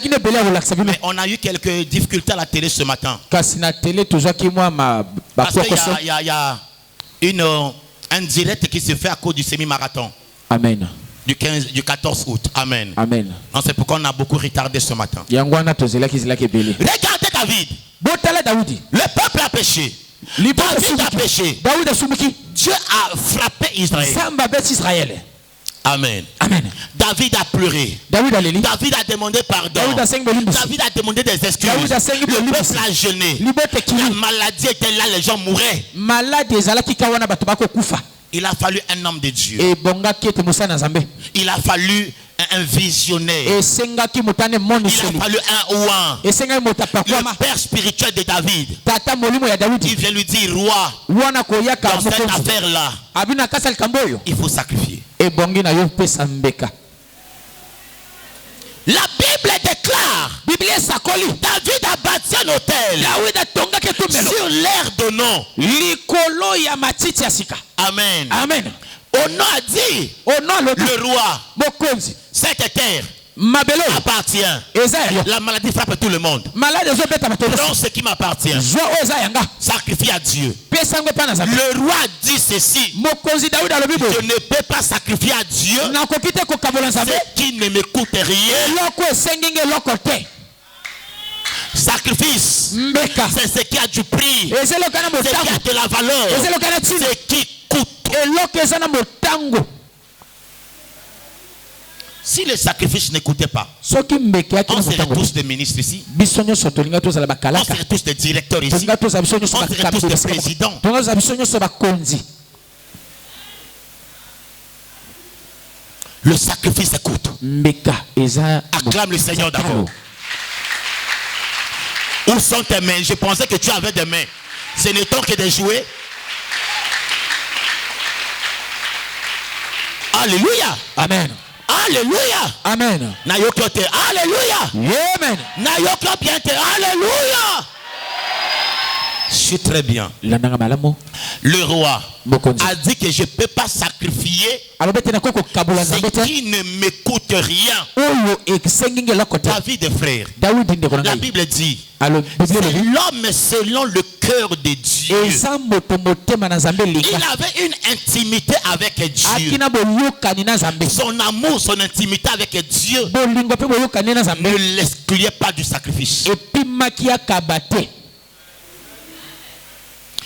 on a eu quelques difficultés à la télé ce matin. Parce qu'il y a un direct qui se fait à cause du semi-marathon. Amen. Du 14 août. Amen. Amen. C'est pourquoi on a beaucoup retardé ce matin. Regardez David. Le peuple a péché. David a péché. Dieu a frappé Israël. Amen. Amen. David a pleuré. David a demandé pardon. David a demandé des excuses. Le peuple a jeûné. La maladie était là, les gens mouraient. Il a fallu un homme de Dieu. Il a fallu un visionnaire. Il a fallu un ouan. Le père spirituel de David. Il vient lui dire, roi, dans cette affaire-là, il faut sacrifier. La Bible déclare, David a bâti un hôtel sur l'air de nom. Amen. Amen. Au nom a dit, le roi, cette terre appartient. La maladie frappe tout le monde. Donc ce qui m'appartient, sacrifie à Dieu. Le roi dit ceci, je ne peux pas sacrifier à Dieu ce qui ne m'écoute rien. Sacrifice, c'est ce qui a du prix, c'est ce qui a de la valeur, c'est ce qui coûte. Si le sacrifice n'écoutait pas, on serait tous des ministres ici, on serait tous des directeurs ici, on serait tous des présidents. Le sacrifice écoute. Acclame le Seigneur d'abord. Où sont tes mains? Je pensais que tu avais des mains. Ce n'est donc que des jouets. Alléluia. Amen. Alléluia. Amen. Nayokote. Alléluia. Amen. Nayokote. Alléluia. Je suis très bien. Le roi a dit que je ne peux pas sacrifier ce qui ne m'écoute rien. David et frère. La Bible dit, c'est l'homme selon le cœur de Dieu. Il avait une intimité avec Dieu. Son amour, son intimité avec Dieu ne l'excluait pas du sacrifice.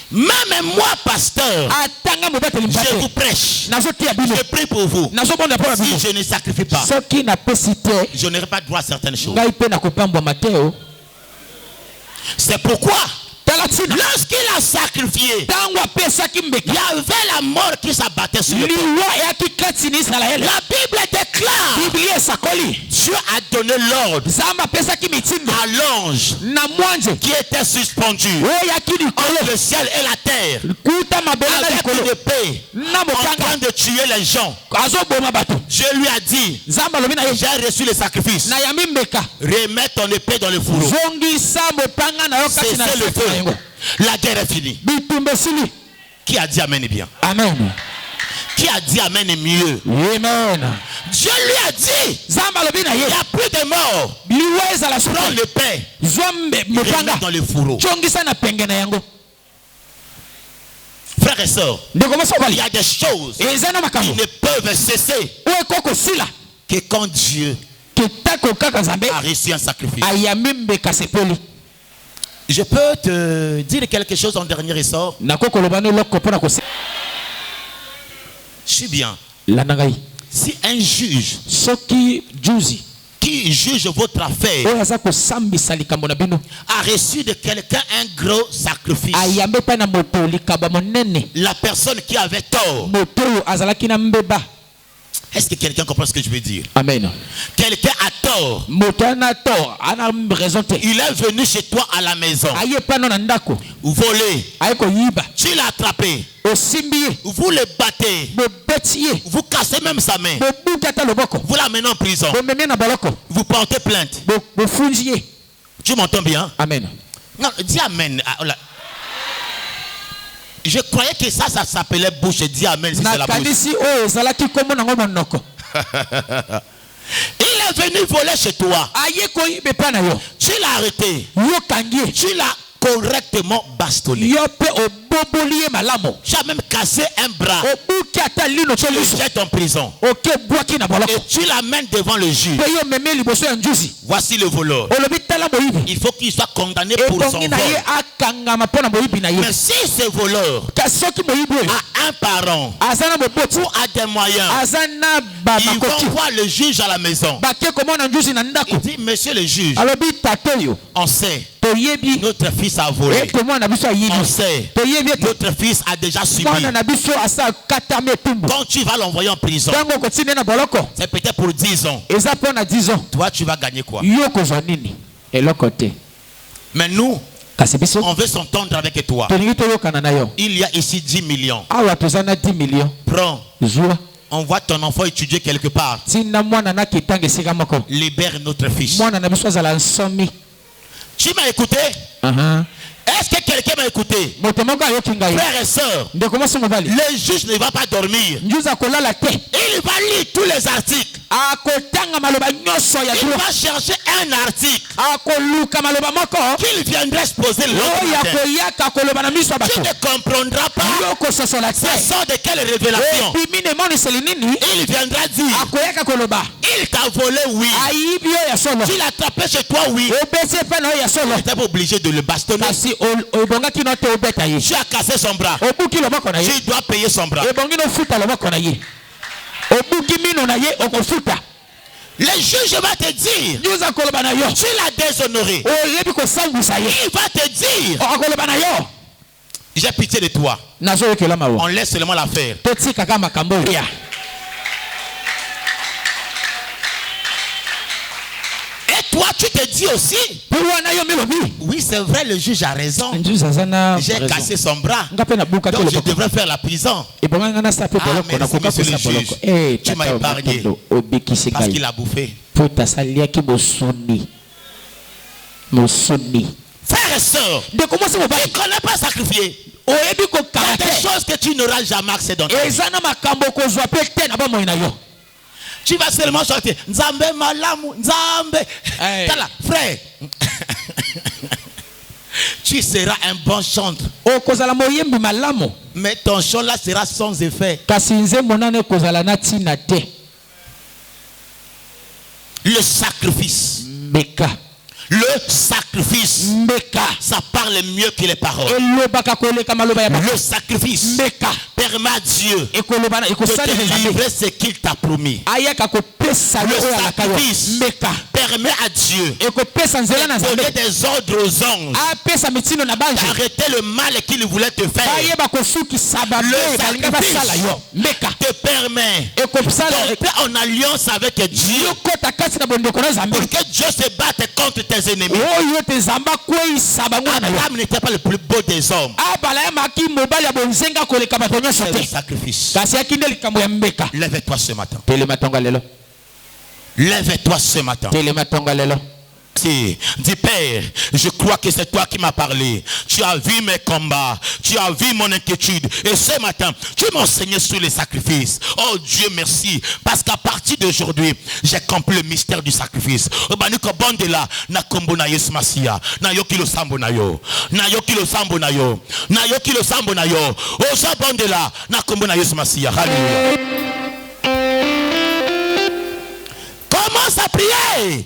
Même moi, pasteur, je vous prêche. Je prie pour vous. Si je ne sacrifie pas, je n'aurai pas droit à certaines choses. C'est pourquoi, lorsqu'il a sacrifié, il y avait la mort qui s'abattait sur le peuple. La Bible déclare, Dieu a donné l'ordre à l'ange qui était suspendu entre le ciel et la terre, avec une épée, en train de tuer les gens. Dieu lui a dit, j'ai reçu le sacrifice, remets ton épée dans le fourreau. C'est le feu. La guerre est finie. Qui a dit amen et bien? Amen. Qui a dit amen et mieux? Amen. Dieu lui a dit, il n'y a plus de mort. Prends l'épée, remets dans le fourreau. Frères et sœurs, il y a des choses qui ne peuvent cesser que quand Dieu a reçu un sacrifice. Je peux te dire quelque chose en dernier ressort. Je suis bien. Si un juge qui juge votre affaire a reçu de quelqu'un un gros sacrifice, la personne qui avait tort, est-ce que quelqu'un comprend ce que je veux dire? Amen. Quelqu'un a tort. Il est venu chez toi à la maison. Volé. Tu l'as attrapé. Vous le battez. Vous cassez même sa main. Vous l'amenez en prison. Vous portez plainte. Tu m'entends bien? Amen. Non, dis amen. Je croyais que ça s'appelait bouche. Dis amen si c'est la bouche. Il est venu voler chez toi. Tu l'as arrêté. Tu l'as correctement bastonné. Tu as même cassé un bras. Tu le jettes en prison. Et tu l'amènes devant le juge. Voici le voleur. Il faut qu'il soit condamné pour son vol. Mais si ce voleur a un parent ou a des moyens, il va voir le juge à la maison. Il dit, monsieur le juge, on sait, notre fils a volé. On sait, notre fils a déjà subi. Quand tu vas l'envoyer en prison, c'est peut-être pour 10 ans. Toi, tu vas gagner quoi? Mais nous, on veut s'entendre avec toi. Il y a ici 10 millions. Prends. Envoie ton enfant étudier quelque part. Libère notre fils. Tu m'as écouté? Est-ce que quelqu'un m'a écouté? Frères et sœurs, le juge ne va pas dormir. Il va lire tous les articles. Il va chercher un article qu'il viendrait se poser le lendemain. Tu ne comprendras pas. Ça sort de quelle révélation? Il viendra dire, il t'a volé, oui. Tu l'as attrapé chez toi, oui. Tu n'es pas obligé de le bastonner. Tu as cassé son bras. Tu dois payer son bras. Le juge va te dire, tu l'as déshonoré. Il va te dire, j'ai pitié de toi. On laisse seulement l'affaire. Et toi, tu te dis aussi, oui, c'est vrai, le juge a raison. J'ai cassé son bras. Donc je devrais faire la prison. Merci, monsieur le juge. Tu m'as épargné parce qu'il a bouffé. Frères et sœurs, tu ne connais pas sacrifier. Il y a des choses que tu n'auras jamais accès dans ta vie. Tu vas seulement chanter Nzambe malamu, Nzambe. Tala, frère. Tu seras un bon chantre. Okozala moyembi malamu. Mais ton chant là sera sans effet. Kasi nze monane kozala na tina te. Le sacrifice. Mbeka. Le sacrifice. Mbeka. Ça parle mieux que les paroles. Le sacrifice. Mbeka. Permet à Dieu de te livrer ce qu'il t'a promis. Le sacrifice. Mbeka. Permet à Dieu de donner des ordres aux anges d'arrêter le mal qu'il voulait te faire. Le sacrifice te permet d'entrer en alliance avec Dieu pour que Dieu se batte contre tes ennemis. Abraham n'était pas le plus beau des hommes. C'est le sacrifice. Lève-toi ce matin. Lève-toi ce matin. Dis Père, je crois que c'est toi qui m'as parlé. Tu as vu mes combats, tu as vu mon inquiétude. Et ce matin, tu m'as enseigné sur les sacrifices. Oh Dieu, merci. Parce qu'à partir d'aujourd'hui, j'ai compris le mystère du sacrifice. Commence à prier.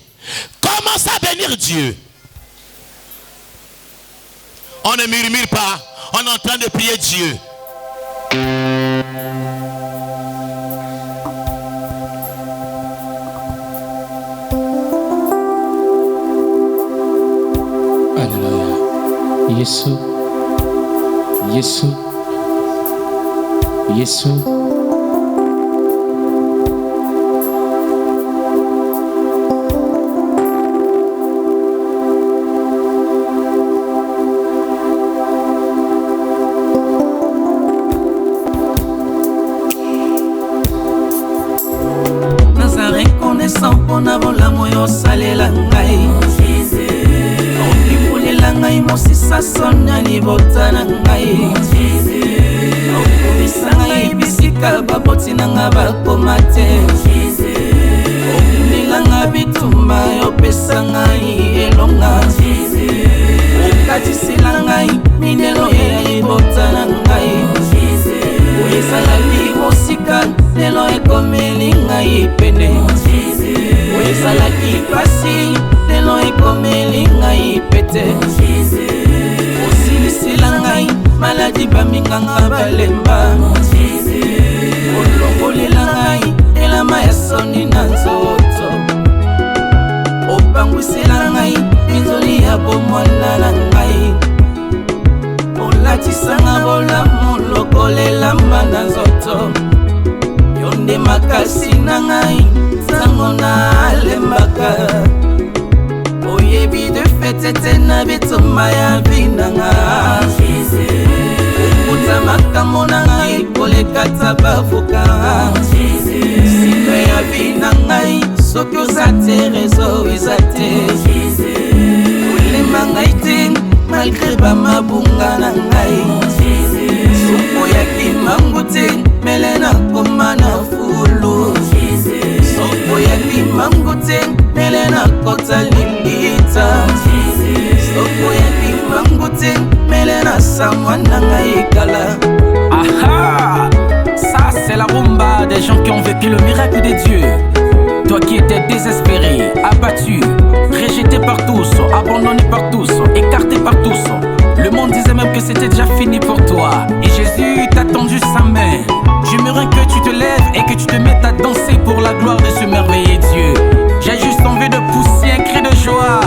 Commence à bénir Dieu. On ne murmure pas. On est en train de prier Dieu. Alléluia. Yesu. Yesu. Yesu. Sonia ni botana ngai Okusanga ibisika baboti nanga bakomate Okunilanga bituma yopesa ngai elonga Okatisila ngai minelo ya botana ngai Oyesala libosika lelo ekomeli ngai pene Oyesala kipasi lelo ekomeli ngai pete Silangai maladi baminganga balemba Olongolelangai elama ya soni na nzoto Opangwisilangai minzoli ya bomwana na ngai Olatisanga bolamu lokolelamba na nzoto Yonde makasi na ngai sango na alembaka Oyebi de fete na bituma ya binanga Ukutamaka monanga ikoleka tabavuka Sino ya binanga soki uzate rezo izate Ulema ngai te malgré ba mabunga na ngai Suko ya kimangu te melena koma na fulu Suko ya kimangu te melena kota lilita Soko ya kimangu te melena samwana ngaikala. Aha, ça c'est la rumba des gens qui ont vécu le miracle de Dieu. Toi qui étais désespéré, abattu, rejeté par tous, abandonné par tous, écarté par tous. Le monde disait même que c'était déjà fini pour toi. Et Jésus t'a tendu sa main. J'aimerais que tu te lèves et que tu te mettes à danser pour la gloire de ce merveilleux Dieu. J'ai juste envie de pousser un cri de joie.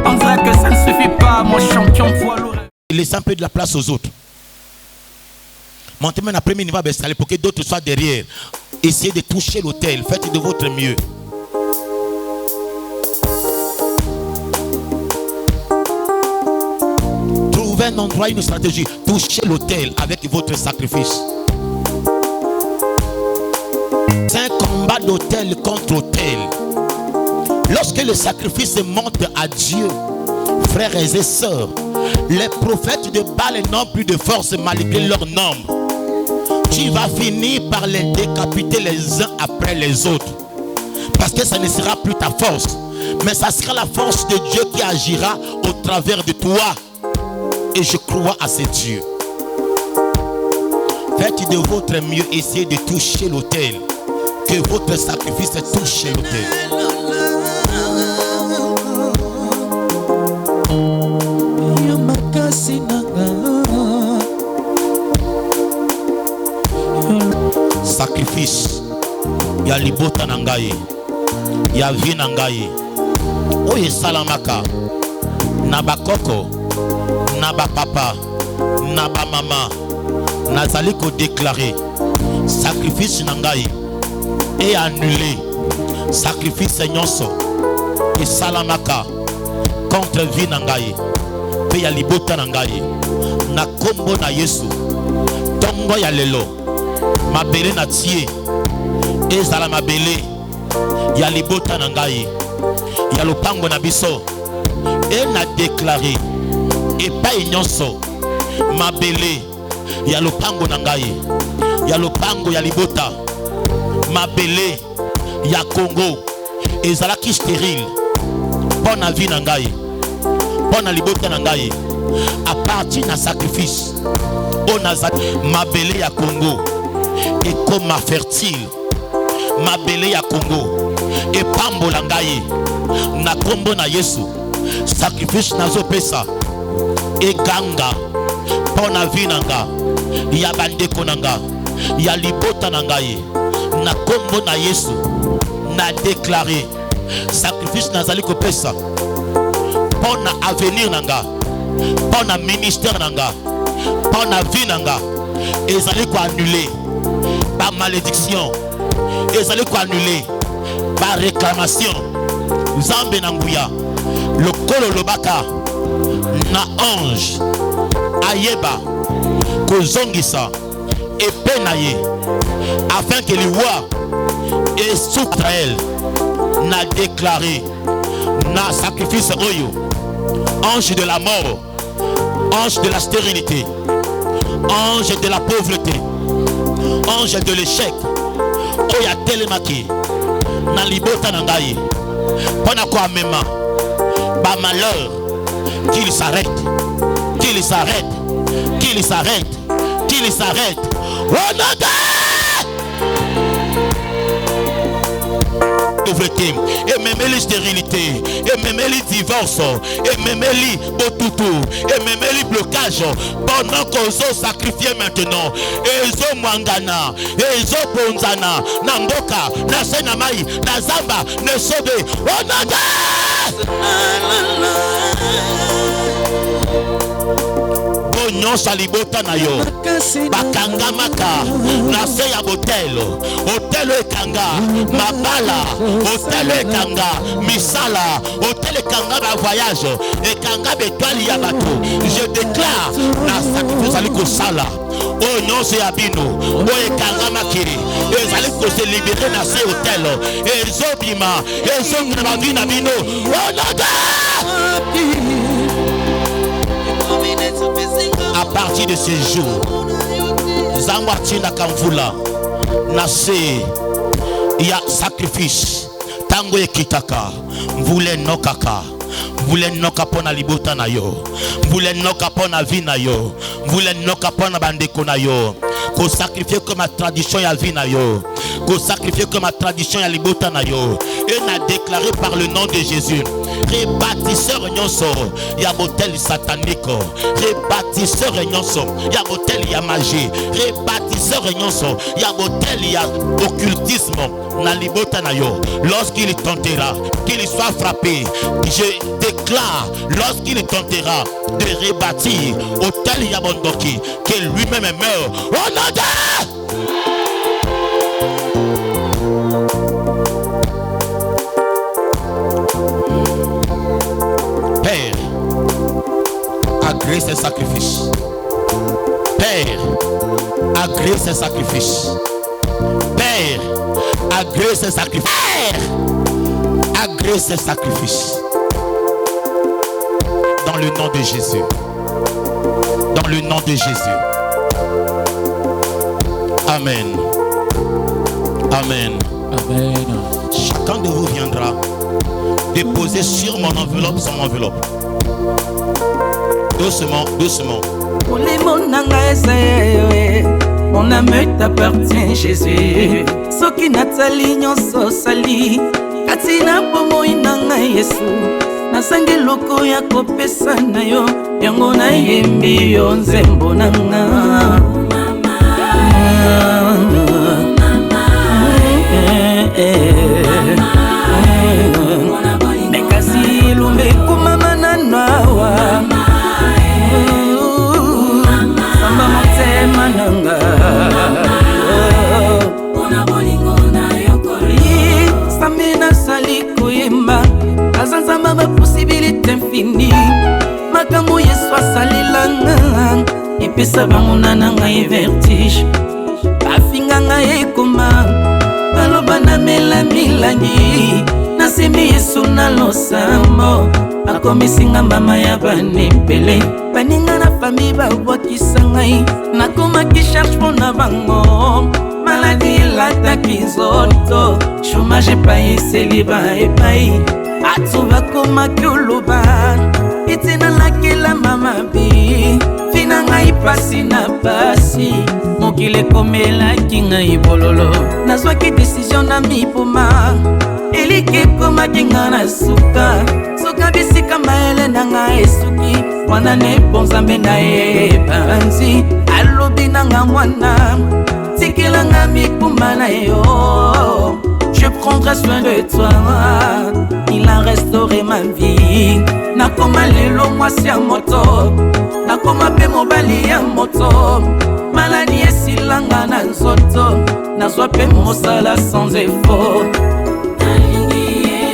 On dirait que ça ne suffit pas, mon champion poids lourd. Laissez un peu de la place aux autres. Montez maintenant après-midi, il va s'installer pour que d'autres soient derrière. Essayez de toucher l'autel. Faites de votre mieux. Trouvez un endroit, une stratégie. Touchez l'autel avec votre sacrifice. C'est un combat d'autel contre autel. Lorsque le sacrifice monte à Dieu, frères et sœurs, les prophètes de Baal n'ont plus de force malgré leur nombre. tu vas finir par les décapiter les uns après les autres. Parce que ça ne sera plus ta force, mais ça sera la force de Dieu qui agira au travers de toi. Et je crois à ce Dieu. Faites de votre mieux, essayez de toucher l'autel. Que votre sacrifice touche l'autel. Sacrifice. Ya libota na ngai. Ya vie na ngai. Oye salamaka. Na bakoko. Na ba papa. Na ba mama. Nazali ko déclarer. Sacrifice na ngai. Et annulé. Sacrifice nyonso. Et salamaka. Contre vie na ngai. Pe ya libota na ngai. Na kombo na Yesu. Tongo ya lelo. Mabele na tie. Ezala mabele ya libota na ngai ya lopango na biso e na déclaré epai nyonso mabele ya lopango na ngai ya lopango ya libota mabele ya Congo ezalaki stérile pona vie na ngai pona libota na ngai à partir na sacrifice ona mabele ya Congo et comme fertile mabele ya Congo et pambola ngai na kombo na Yesu sacrifice nazo pesa e ganga pona vie nanga ya bandeko nanga ya libota na ngai na kombo na Yesu na déclaré sacrifice nazali ko pesa pona avenir nanga pona ministère nanga pona vie nanga ezali ko annuler par malédiction. Et ça allait annuler par réclamation. Zambe Nanguya, le kolo lobaka, na ange, ayeba, kozongisa, et penaye, afin que les rois et sous Israël n'a déclaré, n'a sacrifice oyo, ange de la mort, ange de la stérilité, ange de la pauvreté, ange de l'échec. Oya telemaki na libota na ngai pona kwa mema ba malheur qu'il s'arrête qu'il s'arrête qu'il s'arrête qu'il s'arrête onaga pauvreté et même les stérilités et même les divorces et même les botutu et même les blocages pendant qu'on se sacrifie maintenant et zo mwangana et zo ponzana na mboka na senamai na zamba ne sobe onaga bonyo salibota na yo bakanga maka na se ya botelo hotelo ekanga mabala hotelo ekanga misala hotelo ekanga ba voyage ekanga betwali ya bato je déclare na sacrifice ali ko sala o nyonso ya bino o ekanga makiri ezali ko se libérer na se hotelo ezobima ezonga na vie na bino onaga à partir de ce jour, Zangwatina Kamvula, Nase, il y a sacrifice. Tango e kitaka, mvule nokaka, mvule noka pona libota na yo, mvule noka pona vie na yo, mvule noka pona bandeko na yo. Ko sacrifier comme ma tradition ya vie na yo, ko sacrifier comme ma tradition ya libota na yo. Et n'a déclaré par le nom de Jésus. Rebâtisseur nyonso ya botel satanique, rebâtisseur nyonso ya botel ya magie, rebâtisseur nyonso ya botel ya occultisme na libota na yo. Lorsqu'il tentera qu'il soit frappé, je déclare lorsqu'il tentera de rebâtir hôtel ya bondoki que lui-même meurt. Oh non! Père, agrée ces sacrifices. Père, agrée ces sacrifices. Père, agrée ces sacrifices. Père, agrée ces sacrifices. Dans le nom de Jésus. Dans le nom de Jésus. Amen. Amen. Amen. Chacun de vous viendra déposer sur mon enveloppe son enveloppe. Doucement, doucement. Pour les mon âme t'appartient, Jésus. Soki natali nyonso sali katina bomoi nanga Yesu. Nasangi loko ya kopesa na yo yango na yembi yo nzembo nanga. Mekasi lumbe kumama na nawa samba motema nanga. Samina sali koyemba azanzamba ba possibilité infini makambo Yesu asalilanga epesa bango nanga vertige afinga nga ekoma baloba na mela milangi nasemi Yesu na losambo akomisinga mama ya banepele baninga na fami babwakisa ngai nakomaki charge mpona bango maladi elataki nzoto chômage epai eseliba epai atu bakomaki oloba ete nalakela mamabi fina ngai pasi na pasi mokili ekomelaki ngai bololo nazwaki desizio na mipoma eliki ekomaki nga na suka soka bisika maele na nga esuki mwana nepo nzambe na ye banzi alobi na nga mwana tikelanga mipoma na yo. Je prendrai soin de toi, il a restauré ma vie. Nakoma lelo mwasi ya moto, nakoma pe mobali ya moto. Maladi esilanga na nzoto, nazwa pe mosala sans effort.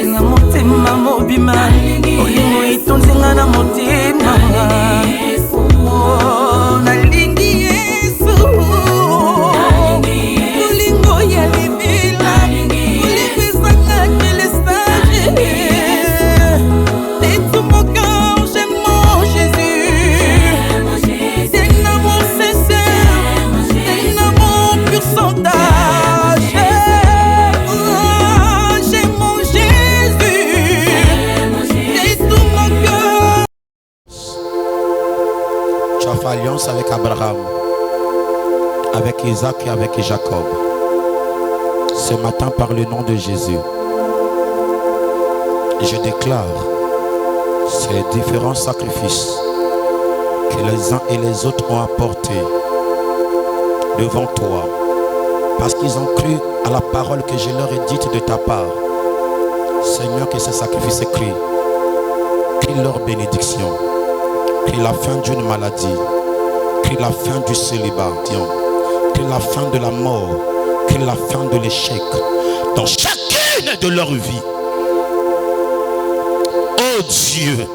Na motema mobima, olingo itonzinga na motema. Nalingi Yesu, olingo ya libila. Alliance avec Abraham, avec Isaac et avec Jacob. Ce matin, par le nom de Jésus, je déclare ces différents sacrifices que les uns et les autres ont apportés devant toi, parce qu'ils ont cru à la parole que je leur ai dite de ta part. Seigneur, que ces sacrifices crient leur bénédiction, crient la fin d'une maladie, crient la fin du célibat, crient la fin de la mort, crient la fin de l'échec dans chacune de leur vie. Oh Dieu,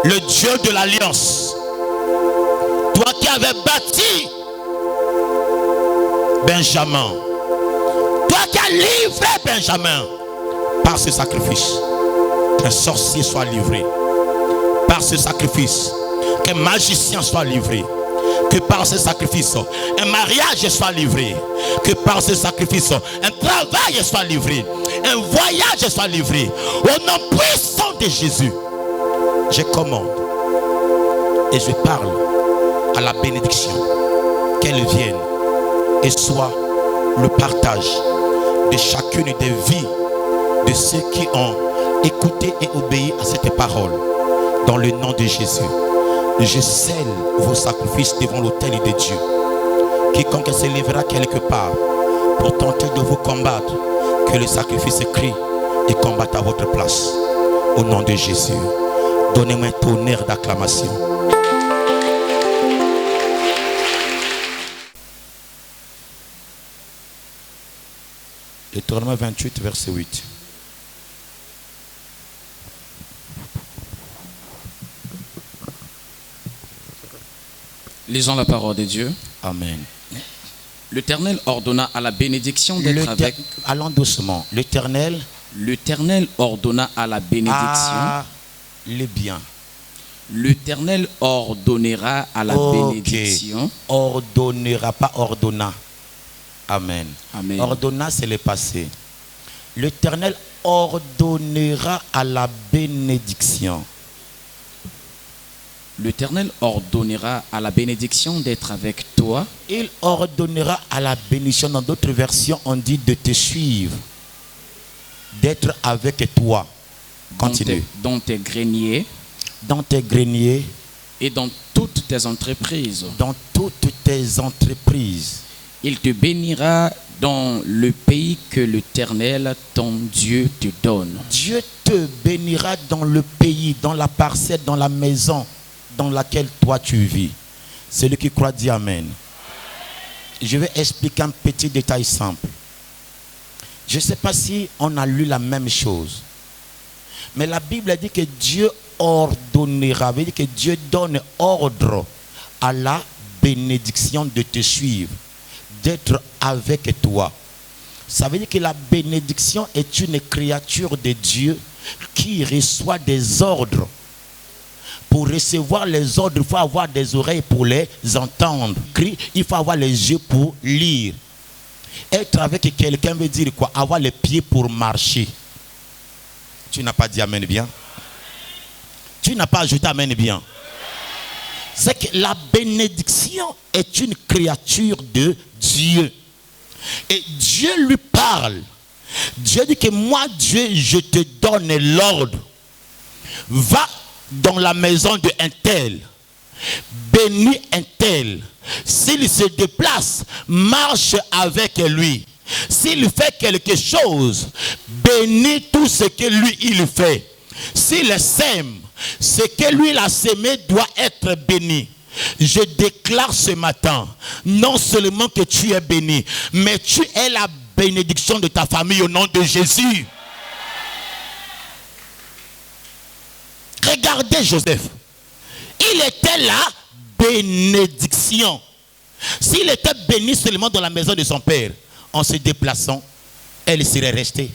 le Dieu de l'alliance, toi qui avais bâti Benjamin, toi qui as livré Benjamin par ce sacrifice, qu'un sorcier soit livré par ce sacrifice, qu'un magicien soit livré, que par ce sacrifice un mariage soit livré, que par ce sacrifice un travail soit livré, un voyage soit livré. Au nom puissant de Jésus, je commande et je parle à la bénédiction, qu'elle vienne et soit le partage de chacune des vies de ceux qui ont écouté et obéi à cette parole. Dans le nom de Jésus, je scelle vos sacrifices devant l'autel de Dieu. Quiconque se lèvera quelque part pour tenter de vous combattre, que le sacrifice crie et combatte à votre place. Au nom de Jésus, donnez-moi un tonnerre d'acclamation. Deutéronome 28, verset 8. Lisons la parole de Dieu. Amen. L'Éternel ordonna à la bénédiction d'être avec... Allons doucement. L'Éternel ordonna à la bénédiction... les biens. L'Éternel ordonnera à la bénédiction. Ordonnera, pas ordonna. Amen. Amen. Ordonna, c'est le passé. L'Éternel ordonnera à la bénédiction. L'Éternel ordonnera à la bénédiction d'être avec toi. Il ordonnera à la bénédiction. Dans d'autres versions, on dit de te suivre, d'être avec toi. Continue. Dans tes greniers. Dans tes greniers. Et dans toutes tes entreprises. Dans toutes tes entreprises. Il te bénira dans le pays que l'Éternel, ton Dieu, te donne. Dieu te bénira dans le pays, dans la parcelle, dans la maison dans laquelle toi tu vis. Celui qui croit dit Amen. Je vais expliquer un petit détail simple. Je ne sais pas si on a lu la même chose. Mais la Bible dit que Dieu ordonnera, veut dire que Dieu donne ordre à la bénédiction de te suivre, d'être avec toi. Ça veut dire que la bénédiction est une créature de Dieu qui reçoit des ordres. Pour recevoir les ordres, il faut avoir des oreilles pour les entendre. Il faut avoir les yeux pour lire. Être avec quelqu'un veut dire quoi? Avoir les pieds pour marcher. Tu n'as pas dit Amen bien? Tu n'as pas ajouté Amen bien? C'est que la bénédiction est une créature de Dieu. Et Dieu lui parle. Dieu dit que moi, Dieu, je te donne l'ordre. Va dans la maison de un tel. Bénis un tel. S'il se déplace, marche avec lui. S'il fait quelque chose, bénis tout ce que lui il fait. S'il sème, ce que lui il a sémé doit être béni. Je déclare ce matin, non seulement que tu es béni, mais tu es la bénédiction de ta famille au nom de Jésus. Regardez Joseph. Il était la bénédiction. S'il était béni seulement dans la maison de son père, en se déplaçant, elle serait restée.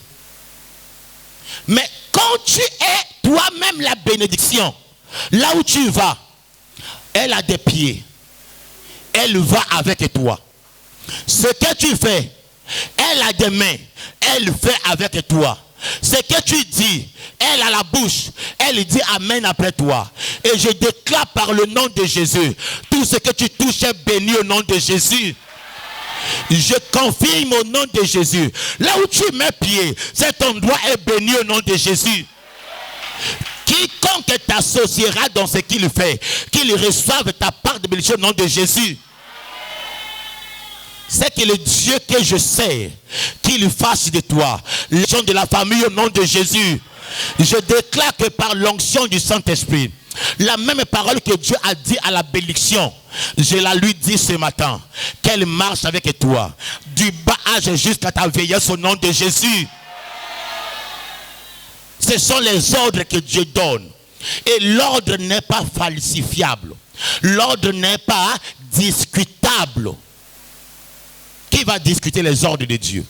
Mais quand tu es toi-même la bénédiction, là où tu vas, elle a des pieds. Elle va avec toi. Ce que tu fais, elle a des mains. Elle fait avec toi. Ce que tu dis, elle a la bouche. Elle dit Amen après toi. Et je déclare par le nom de Jésus, tout ce que tu touches est béni au nom de Jésus. Je confirme au nom de Jésus. Là où tu mets pied, cet endroit est béni au nom de Jésus. Quiconque t'associera dans ce qu'il fait, qu'il reçoive ta part de bénédiction au nom de Jésus. C'est que le Dieu que je sais, qu'il fasse de toi, les gens de la famille au nom de Jésus. Je déclare que par l'onction du Saint-Esprit, la même parole que Dieu a dit à la bénédiction, je la lui dis ce matin, qu'elle marche avec toi, du bas âge jusqu'à ta vieillesse au nom de Jésus. Ce sont les ordres que Dieu donne. Et l'ordre n'est pas falsifiable. L'ordre n'est pas discutable. Qui va discuter les ordres de Dieu?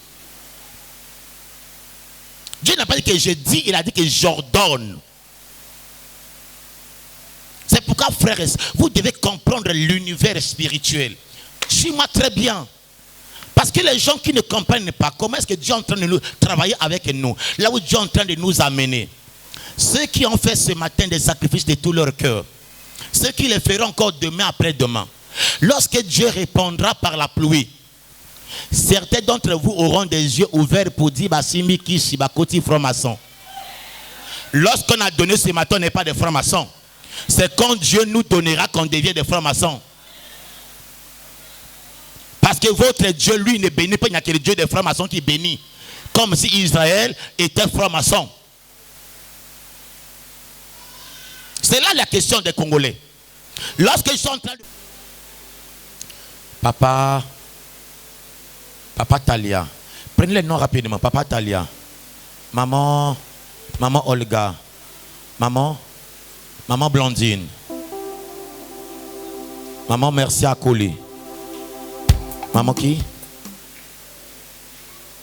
Dieu n'a pas dit que je dis, il a dit que j'ordonne. C'est pourquoi, frères, vous devez comprendre l'univers spirituel. Suis-moi très bien. Parce que les gens qui ne comprennent pas comment est-ce que Dieu est en train de nous travailler avec nous, là où Dieu est en train de nous amener. Ceux qui ont fait ce matin des sacrifices de tout leur cœur, ceux qui les feront encore demain après-demain, lorsque Dieu répondra par la pluie, certains d'entre vous auront des yeux ouverts pour dire Basimi Kishi Bakoti franc-maçon. Lorsqu'on a donné ce matin, on n'est pas des francs-maçons. C'est quand Dieu nous donnera qu'on devient des francs-maçons. Parce que votre Dieu, lui, ne bénit pas. Il n'y a que le Dieu des francs-maçons qui bénit. Comme si Israël était franc-maçon. C'est là la question des Congolais. Lorsque ils sont en train de... Papa Talia. Prenez les noms rapidement. Papa Talia. Maman Olga. Maman Blandine. Maman Merci Akoli. Maman qui?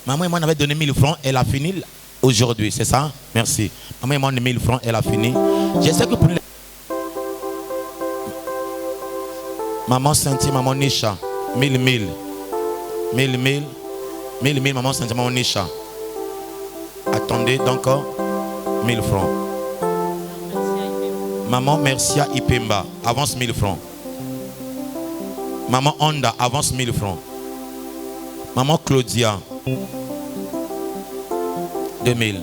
Maman et moi on avait donné 1000 francs. Elle a fini aujourd'hui, c'est ça? Merci. Maman et moi on a donné 1000 francs. Elle a fini. Je sais que pour les... Maman Cynthia, maman Nisha. 1000, 1000. 1000, 1000. 1000, 1000, maman Cynthia, maman Nisha. Attendez, donc 1000 francs. Maman Mercia Ipemba, avance 1000 francs. Maman Honda, avance 1000 francs. Maman Claudia, 2000.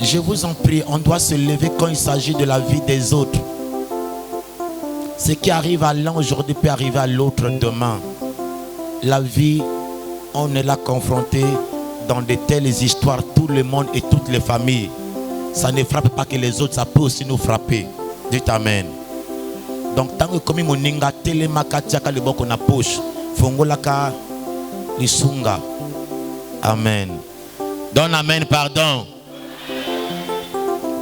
Je vous en prie, on doit se lever quand il s'agit de la vie des autres. Ce qui arrive à l'un aujourd'hui peut arriver à l'autre demain. La vie, on est là confronté dans de telles histoires, tout le monde et toutes les familles. Ça ne frappe pas que les autres, ça peut aussi nous frapper. Dites Amen. Donc, tant que comme mon ninga telemaka tiaka le boko na poche, fongolaka lisunga. Amen. Donne Amen, pardon.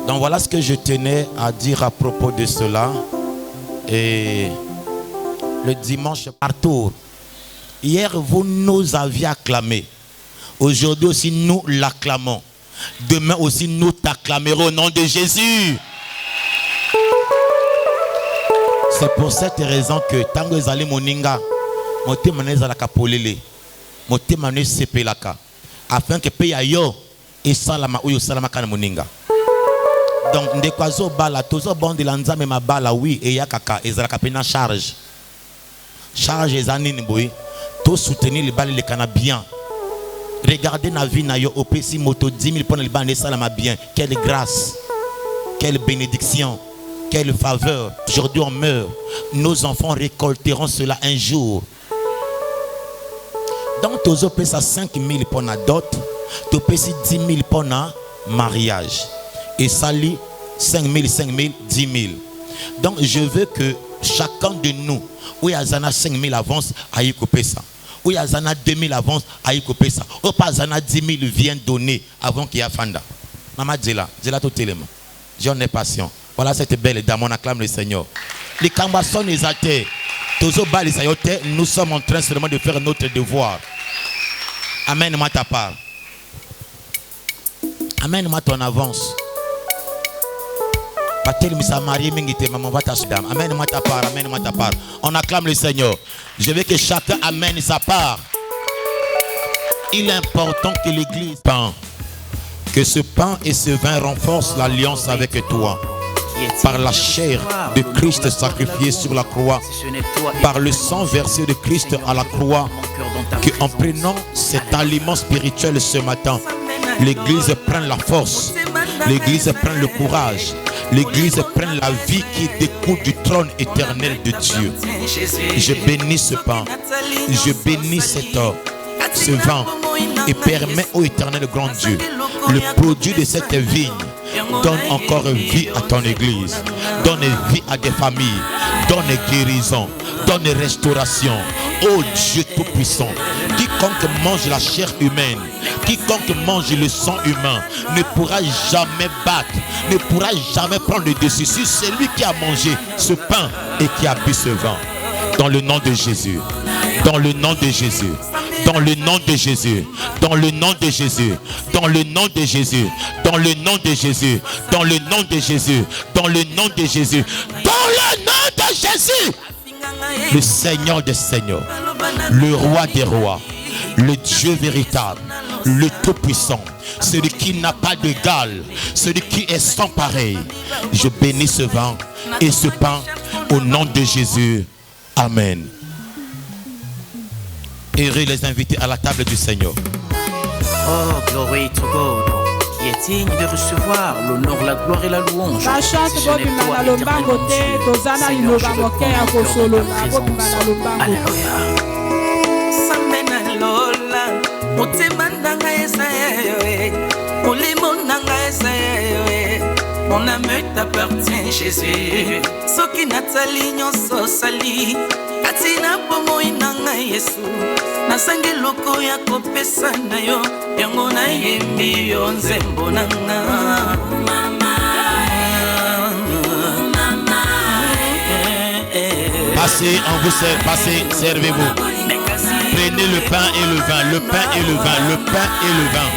Donc voilà ce que je tenais à dire à propos de cela. Et le dimanche, Arthur, hier vous nous aviez acclamé. Aujourd'hui aussi nous l'acclamons. Demain aussi nous t'acclamerons au nom de Jésus. C'est pour cette raison que tant que vous allez moninga, motemane zalaka polele, motemane sepelaka, afin que peya yo et salama ou yo salama kana moninga. Donc ndekwazo bala tozo bondi lanza me mabala oui et yakaka ezalaka pena charge. Charge ezanini boy, to soutenir les balles les kana bien. Regardez na vie na yo opesi moto 10 000 pour le ban salama bien. Quelle grâce, quelle bénédiction. Quelle faveur. Aujourd'hui on meurt. Nos enfants récolteront cela un jour. Donc tu pèses 5 000 pour la dot. Tu pèses 10 000 pour le mariage. Et ça lit 5 000, 5 000, 10 000. Donc je veux que chacun de nous, où il y a 5 000 avance, à y couper ça. Où il y a 2 000 avance, à y couper ça. Où pas 10 000 vient donner avant qu'il y ait Fanda. Maman Djela, Djela tout élément. J'en ai passion. Voilà cette belle dame, on acclame le Seigneur. Les cambassons exaltés, nous sommes en train seulement de faire notre devoir. Amène-moi ta part. Amène-moi ton avance. Amène-moi ta part, amène-moi ta part. On acclame le Seigneur. Je veux que chacun amène sa part. Il est important que l'église que ce pain et ce vin renforcent l'alliance avec toi. Par la chair de Christ sacrifié sur la croix, par le sang versé de Christ à la croix, qu'en prenant cet aliment spirituel ce matin, l'église prend la force, l'église prend le courage, l'église prend la vie qui découle du trône éternel de Dieu. Je bénis ce pain, je bénis ce vin et permets au éternel grand Dieu, le produit de cette vigne. Donne encore vie à ton église. Donne vie à des familles. Donne guérison. Donne restauration. Oh Dieu Tout-Puissant. Quiconque mange la chair humaine, quiconque mange le sang humain, ne pourra jamais battre, ne pourra jamais prendre le dessus sur celui qui a mangé ce pain et qui a bu ce vin. Dans le nom de Jésus. Dans le nom de Jésus. Dans le nom de Jésus, dans le nom de Jésus, dans le nom de Jésus, dans le nom de Jésus, dans le nom de Jésus, dans le nom de Jésus, dans le nom de Jésus, le Seigneur des Seigneurs, le Roi des Rois, le Dieu véritable, le Tout-Puissant, celui qui n'a pas d'égal, celui qui est sans pareil. Je bénis ce vin et ce pain au nom de Jésus. Amen. Et les inviter à la table du Seigneur. Oh, glory to God, qui est digne de recevoir l'honneur, la gloire et la louange. Mon amour t'appartient, Jésus. Soki Nathalie nyonso sali katina pomo inanga Yesu nasangi loko ya kopesa na yo yango na yembi yo nzembo nanga mama. Passez, on vous sert, passez, servez-vous. Prenez le pain et le vin, le pain et le vin, le pain et le vin.